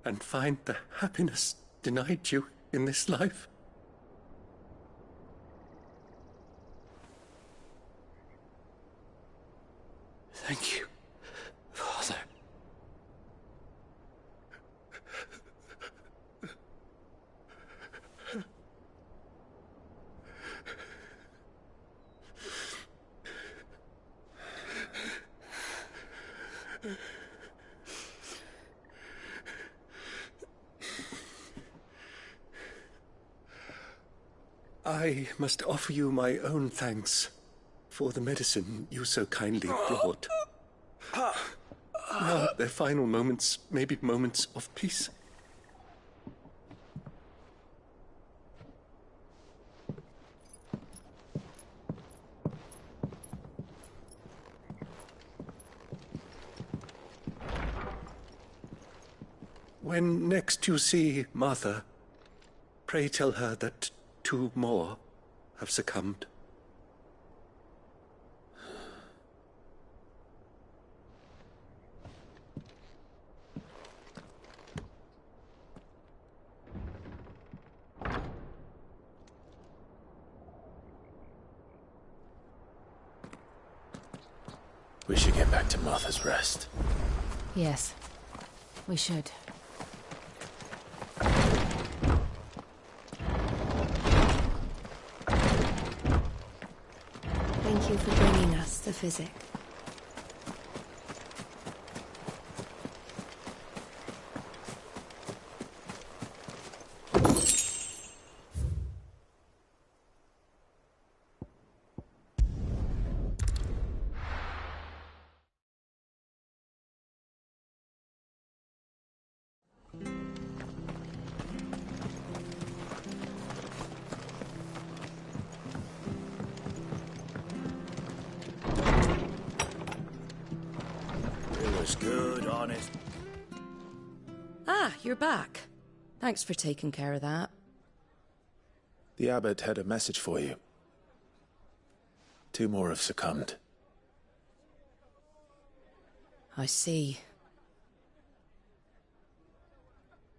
and find the happiness denied you in this life. Thank you, Father. I must offer you my own thanks for the medicine you so kindly brought. Now, their final moments may be moments of peace. When next you see Martha, pray tell her that 2 more have succumbed. We should get back to Martha's Rest. Yes, we should. Thank you for bringing us the physic. Good, honest. Ah, you're back. Thanks for taking care of that. The abbot had a message for you. 2 more have succumbed. I see.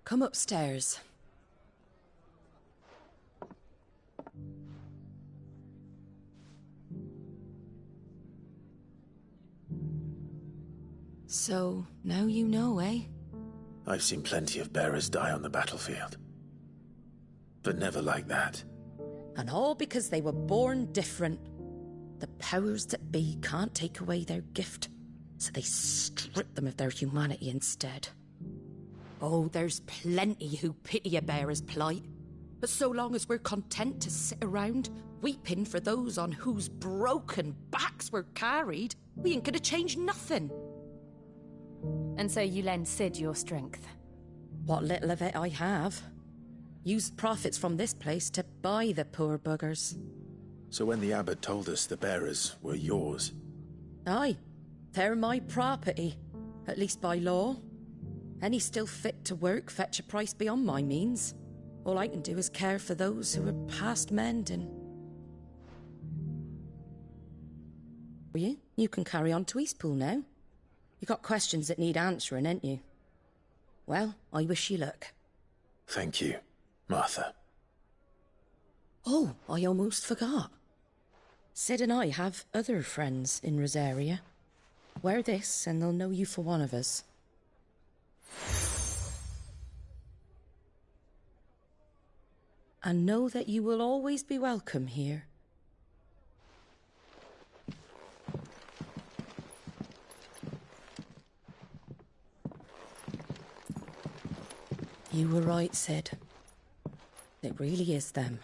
Come upstairs. So, now you know, eh? I've seen plenty of bearers die on the battlefield. But never like that. And all because they were born different. The powers that be can't take away their gift, so they strip them of their humanity instead. Oh, there's plenty who pity a bearer's plight. But so long as we're content to sit around, weeping for those on whose broken backs we're carried, we ain't gonna change nothing. And so you lend Sid your strength? What little of it I have. Used profits from this place to buy the poor buggers. So when the abbot told us the bearers were yours... Aye, they're my property, at least by law. Any still fit to work fetch a price beyond my means. All I can do is care for those who are past mending. You can carry on to Eastpool now. You got questions that need answering, ain't you? Well, I wish you luck. Thank you, Martha. Oh, I almost forgot. Sid and I have other friends in Rosaria. Wear this and they'll know you for one of us. And know that you will always be welcome here. You were right, Sid. It really is them.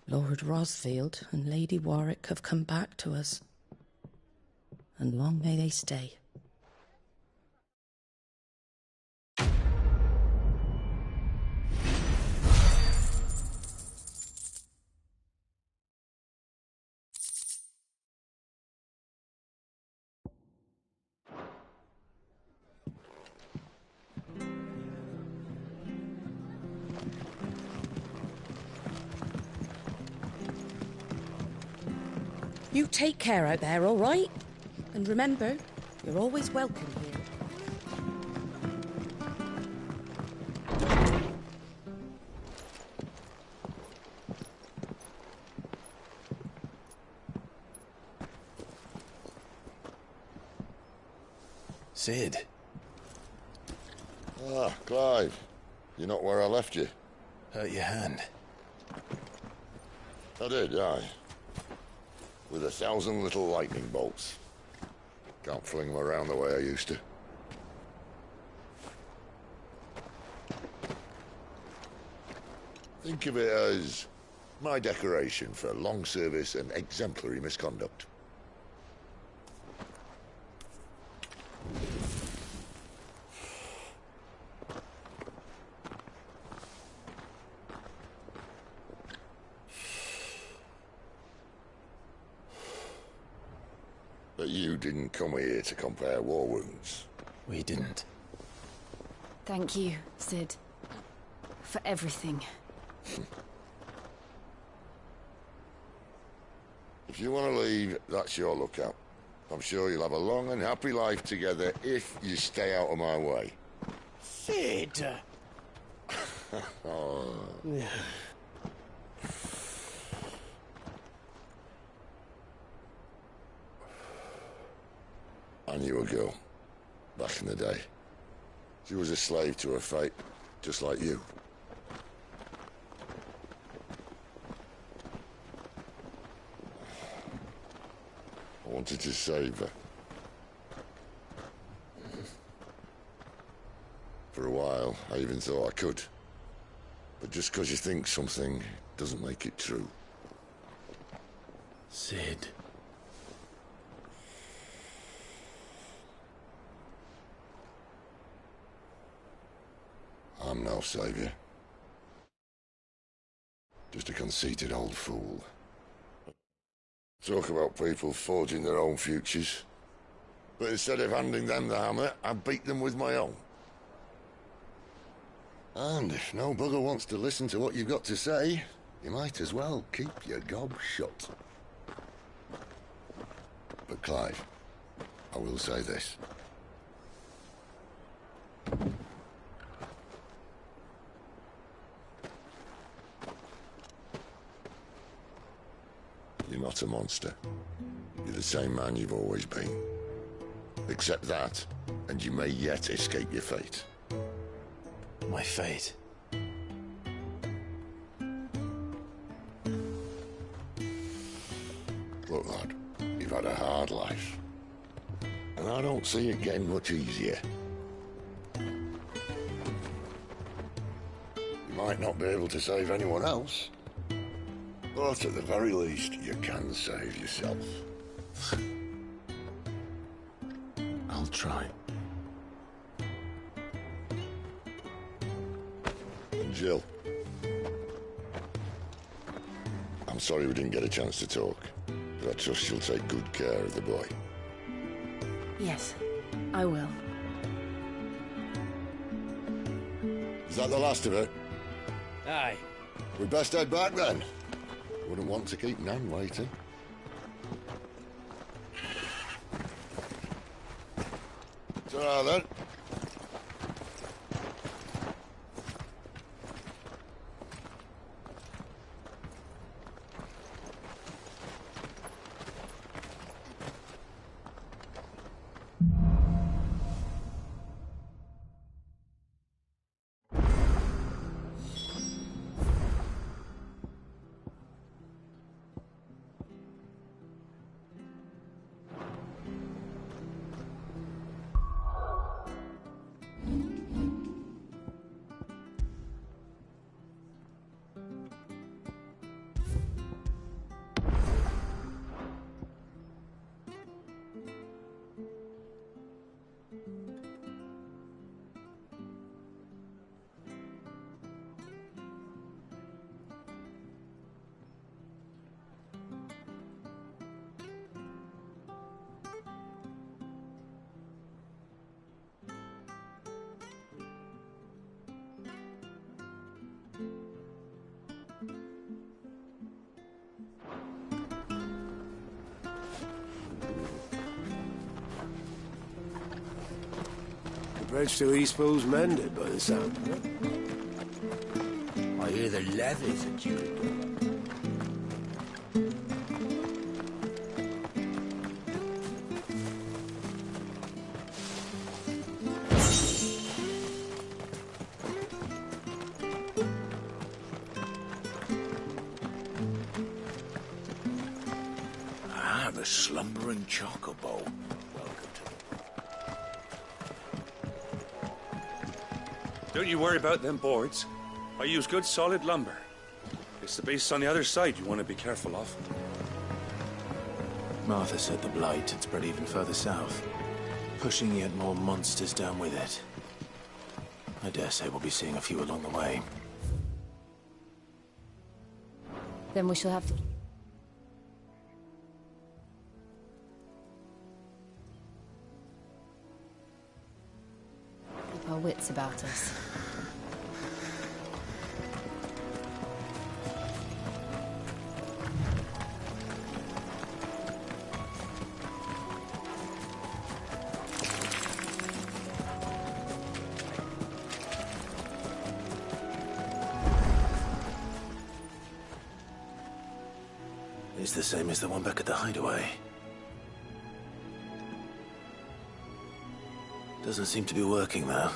Lord Rosfield and Lady Warwick have come back to us. And long may they stay. You take care out there, all right? And remember, you're always welcome here. Sid. Ah, Clive. You're not where I left you. Hurt your hand. I did, aye. With 1,000 little lightning bolts. Can't fling them around the way I used to. Think of it as my decoration for long service and exemplary misconduct. But you didn't come here to compare war wounds. We didn't. Thank you, Sid. For everything. If you want to leave, that's your lookout. I'm sure you'll have a long and happy life together if you stay out of my way. Sid! Oh. I knew a girl, back in the day. She was a slave to her fate, just like you. I wanted to save her. For a while, I even thought I could. But just because you think something doesn't make it true. Sid. I'm no savior. Just a conceited old fool. Talk about people forging their own futures. But instead of handing them the hammer, I beat them with my own. And if no bugger wants to listen to what you've got to say, you might as well keep your gob shut. But Clive, I will say this. You're not a monster. You're the same man you've always been. Accept that, and you may yet escape your fate. My fate? Look, lad, you've had a hard life. And I don't see it getting much easier. You might not be able to save anyone else, but at the very least, you can save yourself. I'll try. And Jill. I'm sorry we didn't get a chance to talk, but I trust she'll take good care of the boy. Yes, I will. Is that the last of it? Aye. We'd best head back then. Wouldn't want to keep Nan waiting. Ta-ra then. Bridge to East Pool's mended by the sound of it. I hear the levies are due to go up. Now the slumbering chocobo. Welcome to... Don't you worry about them boards. I use good solid lumber. It's the beasts on the other side you want to be careful of. Martha said the blight had spread even further south, pushing yet more monsters down with it. I dare say we'll be seeing a few along the way. Then we shall have to... keep our wits about us. It's the same as the one back at the hideaway. Doesn't seem to be working, though.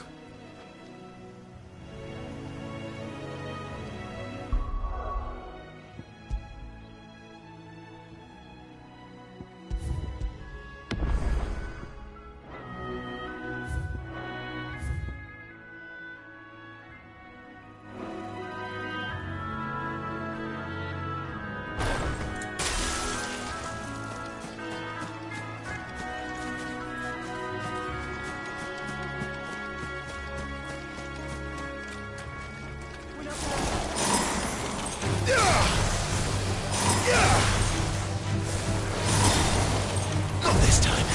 Not this time.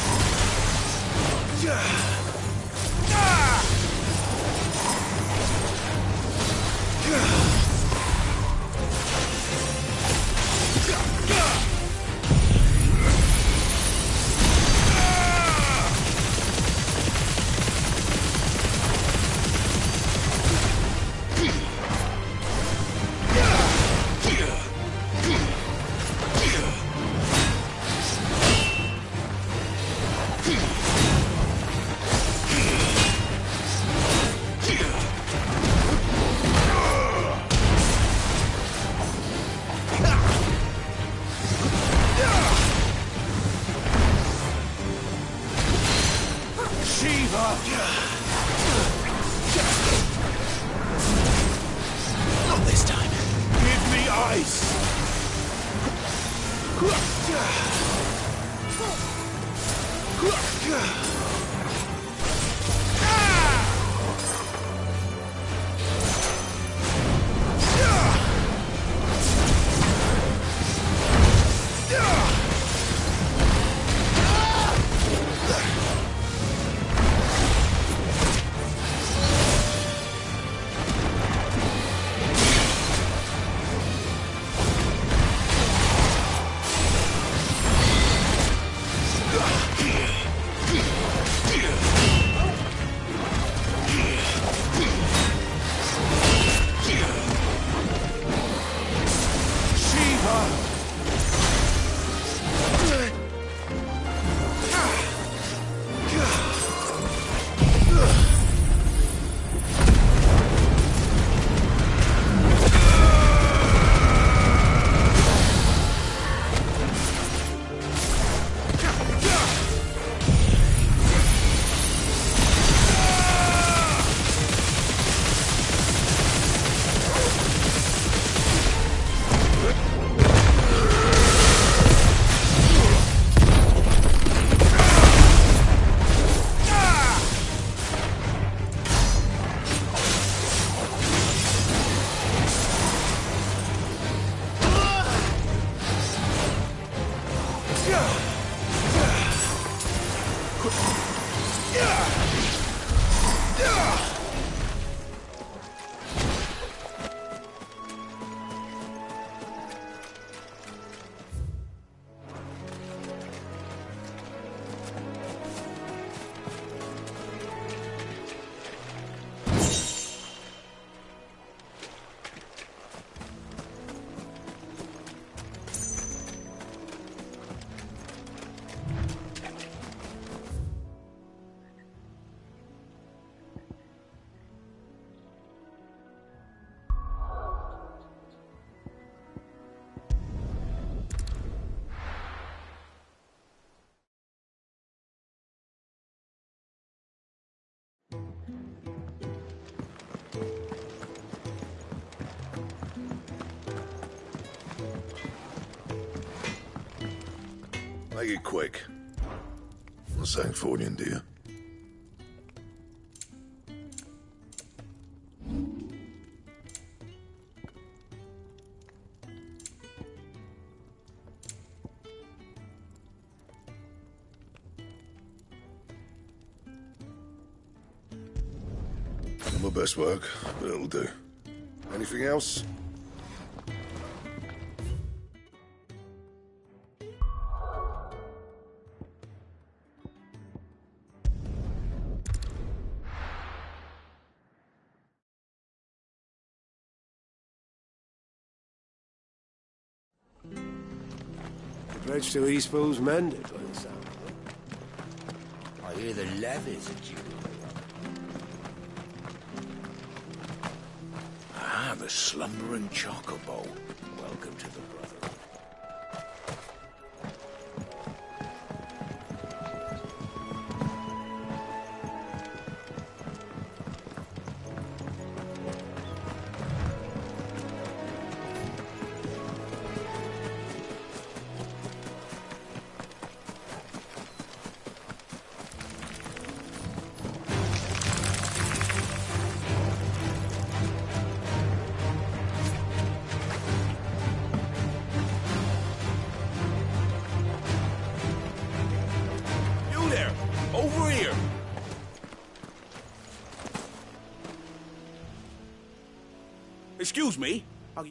Not this time. Give me ice. Make it quick. Not saying Fornian, do you? Not my best work, but it'll do. Anything else? The bridge to Eastpool's mended by the sound of it. I hear the levies are due. Ah, the slumbering chocobo. Welcome to the Brotherhood. Over here! Excuse me? All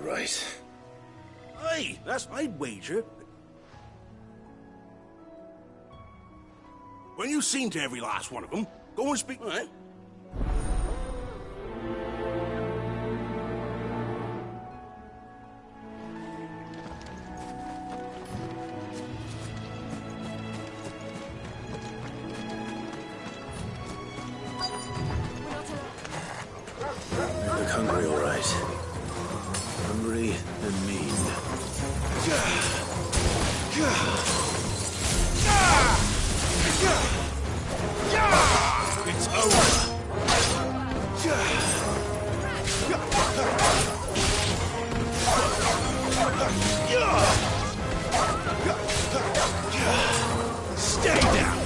right. Hey, that's my wager. When you've seen to every last one of them, go and speak. All right. You look hungry, all right. Hungry and mean. It's over. Stay down.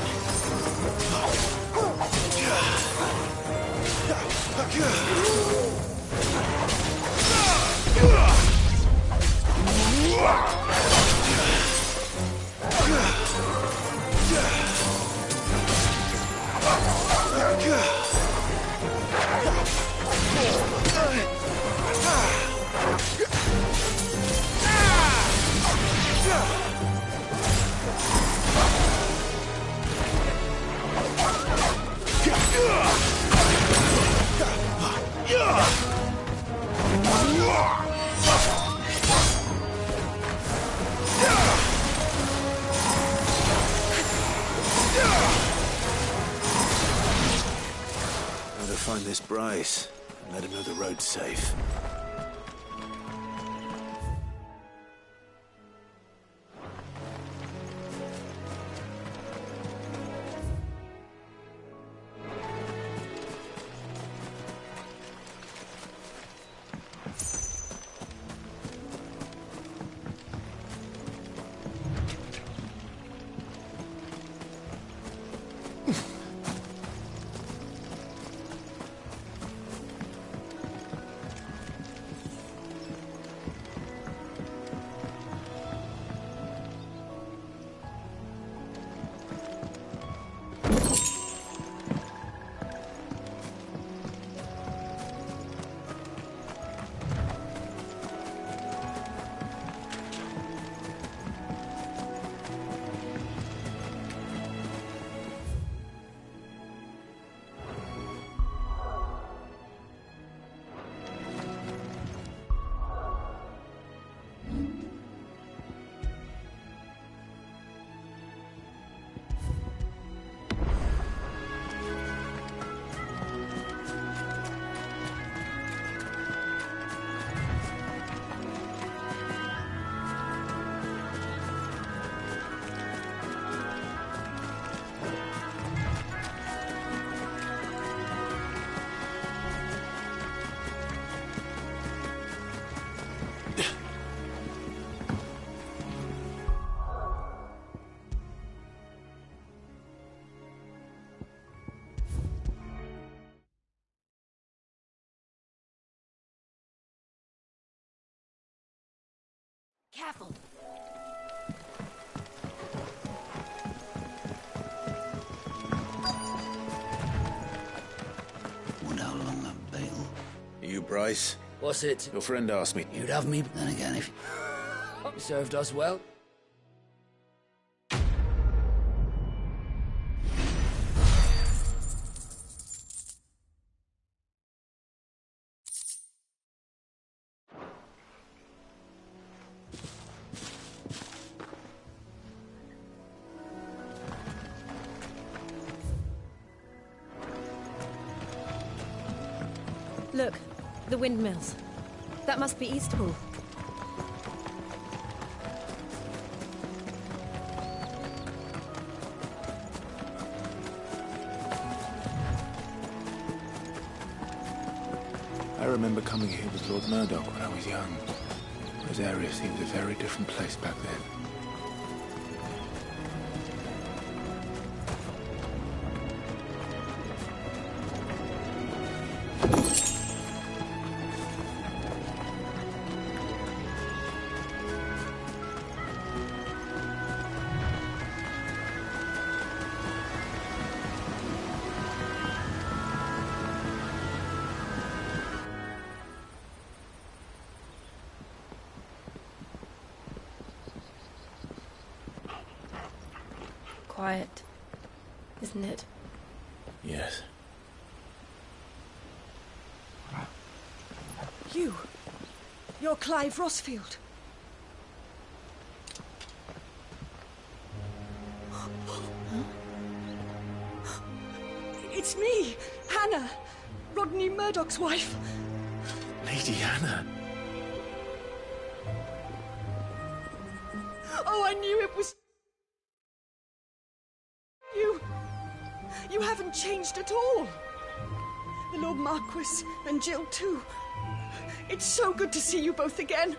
Gotta find this Bryce and let him know the road's safe. Careful. Wonder how long that bail. You, Bryce? What's it? Your friend asked me. You'd have me, but then again, if you served us well. Look, the windmills. That must be Eastpool. I remember coming here with Lord Murdoch when I was young. This area seemed a very different place back then. Quiet, isn't it? Yes. You're Clive Rossfield. It's me, Hannah, Rodney Murdoch's wife. Lady Hannah. Oh, I knew it was you. You haven't changed at all. The Lord Marquis and Jill too. It's so good to see you both again.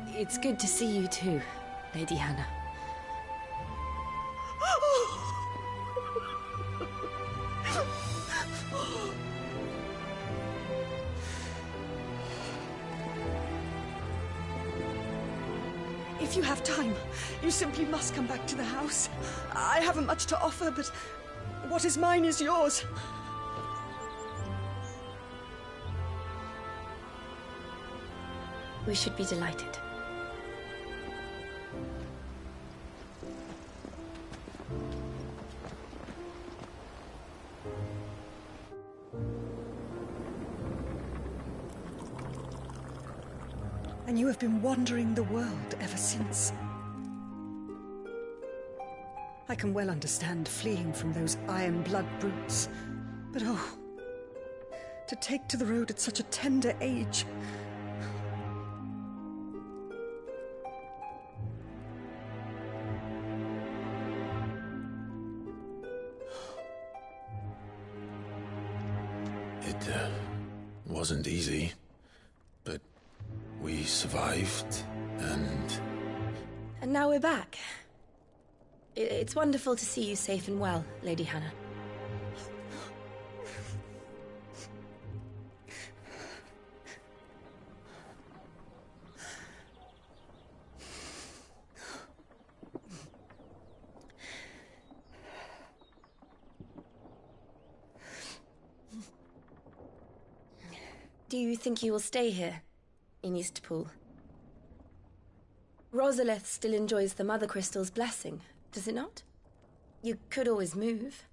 It's good to see you too, Lady Hannah. If you have time, you simply must come back to the house. I haven't much to offer, but what is mine is yours. We should be delighted. And you have been wandering the world ever since. I can well understand fleeing from those iron blood brutes, but oh, to take to the road at such a tender age. It wasn't easy, but we survived, and... And now we're back. It's wonderful to see you safe and well, Lady Hannah. Do you think you will stay here, in Eastpool? Rosalith still enjoys the Mother Crystal's blessing, does it not? You could always move.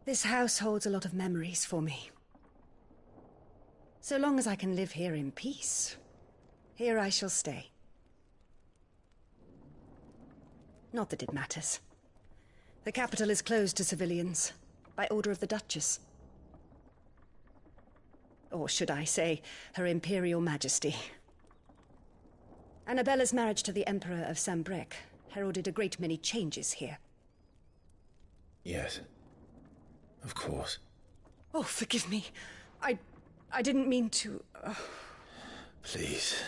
This house holds a lot of memories for me. So long as I can live here in peace, here I shall stay. Not that it matters. The capital is closed to civilians, by order of the Duchess. Or should I say, Her Imperial Majesty. Annabella's marriage to the Emperor of Sambrec heralded a great many changes here. Yes. Of course. Oh, forgive me. I didn't mean to... Please.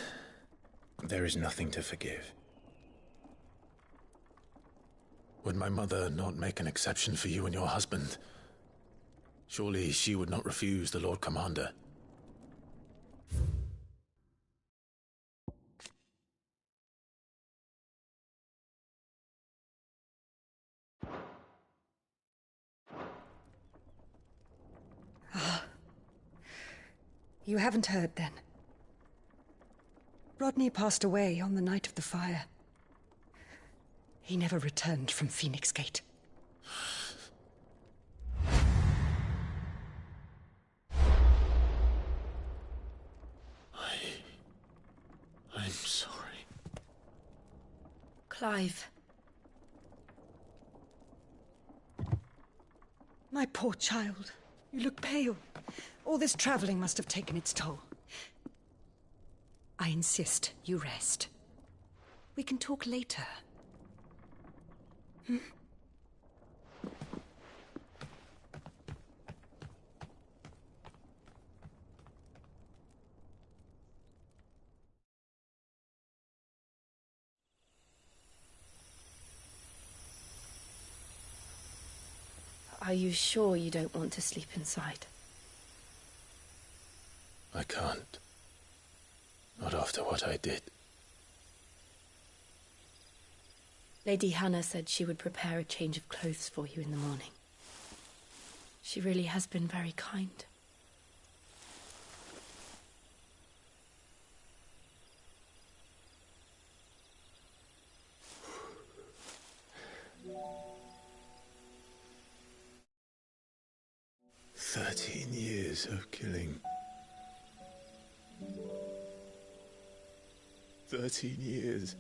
There is nothing to forgive. Would my mother not make an exception for you and your husband? Surely she would not refuse the Lord Commander. You haven't heard, then. Rodney passed away on the night of the fire. He never returned from Phoenix Gate. I'm sorry. Clive. My poor child. You look pale. All this traveling must have taken its toll. I insist you rest. We can talk later. Hmm? Are you sure you don't want to sleep inside? I can't. Not after what I did. Lady Hannah said she would prepare a change of clothes for you in the morning. She really has been very kind. Years of killing. 13 years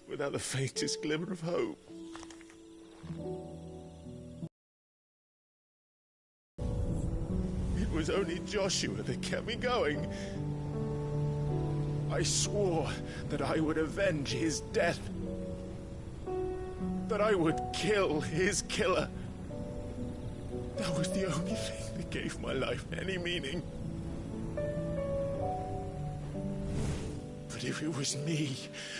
without the faintest glimmer of hope. It was only Joshua that kept me going. I swore that I would avenge his death. That I would kill his killer. That was the only thing that gave my life any meaning. But if it was me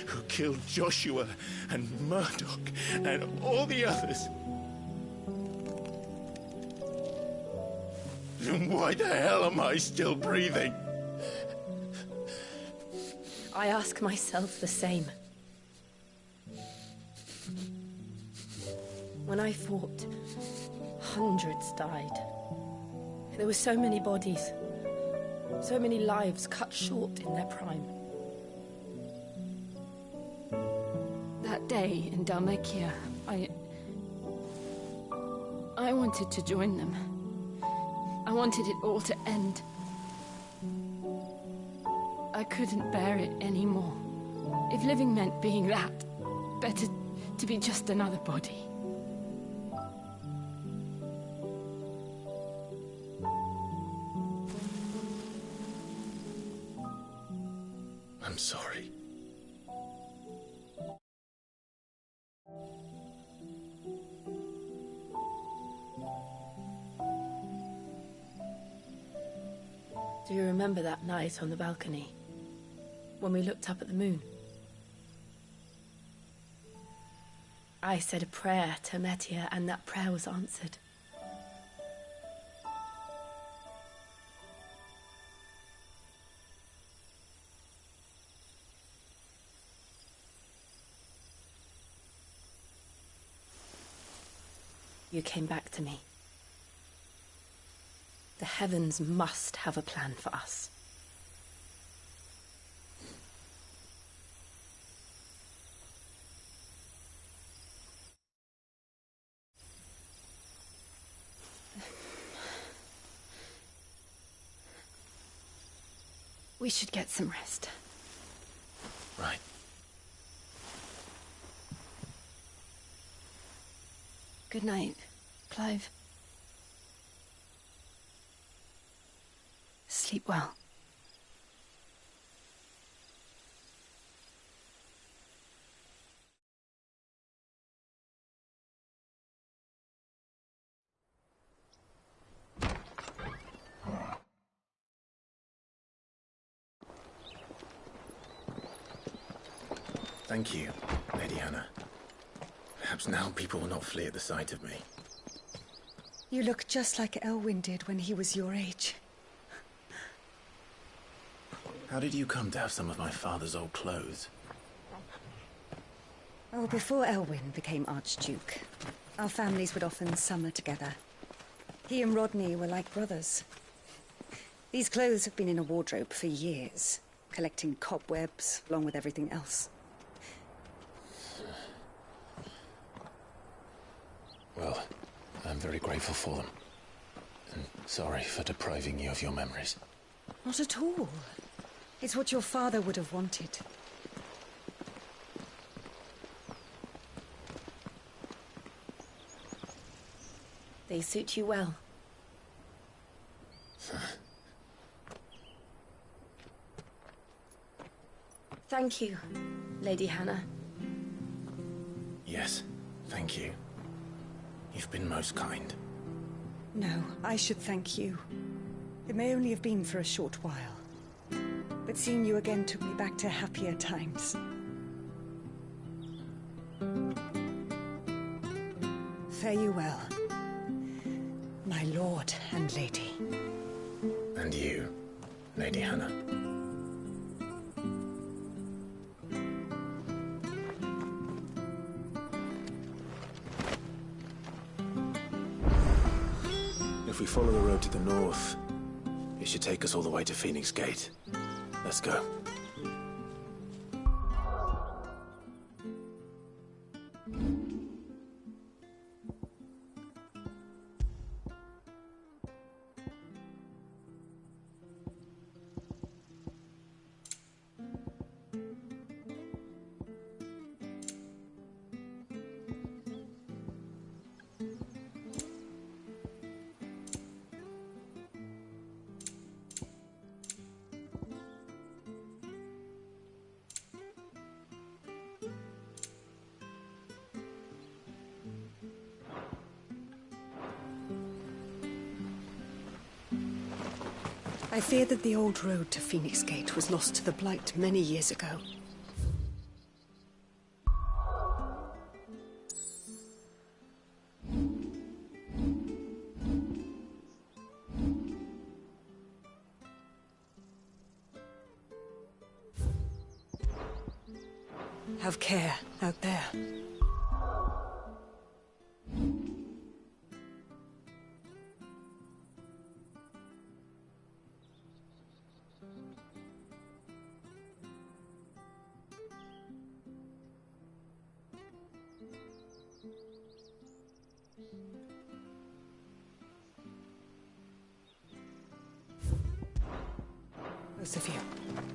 who killed Joshua and Murdoch and all the others, then why the hell am I still breathing? I ask myself the same. When I fought, hundreds died. There were so many bodies, so many lives cut short in their prime. That day in Dalmekia, I wanted to join them. I wanted it all to end. I couldn't bear it anymore. If living meant being that, better to be just another body. I'm sorry. Do you remember that night on the balcony, when we looked up at the moon? I said a prayer to Metia, and that prayer was answered. You came back to me. The heavens must have a plan for us. We should get some rest. Right. Good night, Clive. Sleep well. Thank you, Lady Hannah. Perhaps now people will not flee at the sight of me. You look just like Elwyn did when he was your age. How did you come to have some of my father's old clothes? Oh, before Elwyn became Archduke, our families would often summer together. He and Rodney were like brothers. These clothes have been in a wardrobe for years, collecting cobwebs along with everything else. Well, I'm very grateful for them. And sorry for depriving you of your memories. Not at all. It's what your father would have wanted. They suit you well. Thank you, Lady Hannah. Yes, thank you. You've been most kind. No, I should thank you. It may only have been for a short while, but seeing you again took me back to happier times. Fare you well, my lord and lady. And you, Lady Hannah. If we follow the road to the north, it should take us all the way to Phoenix Gate. Let's go. I fear that the old road to Phoenix Gate was lost to the Blight many years ago. Have care out there. Both of you.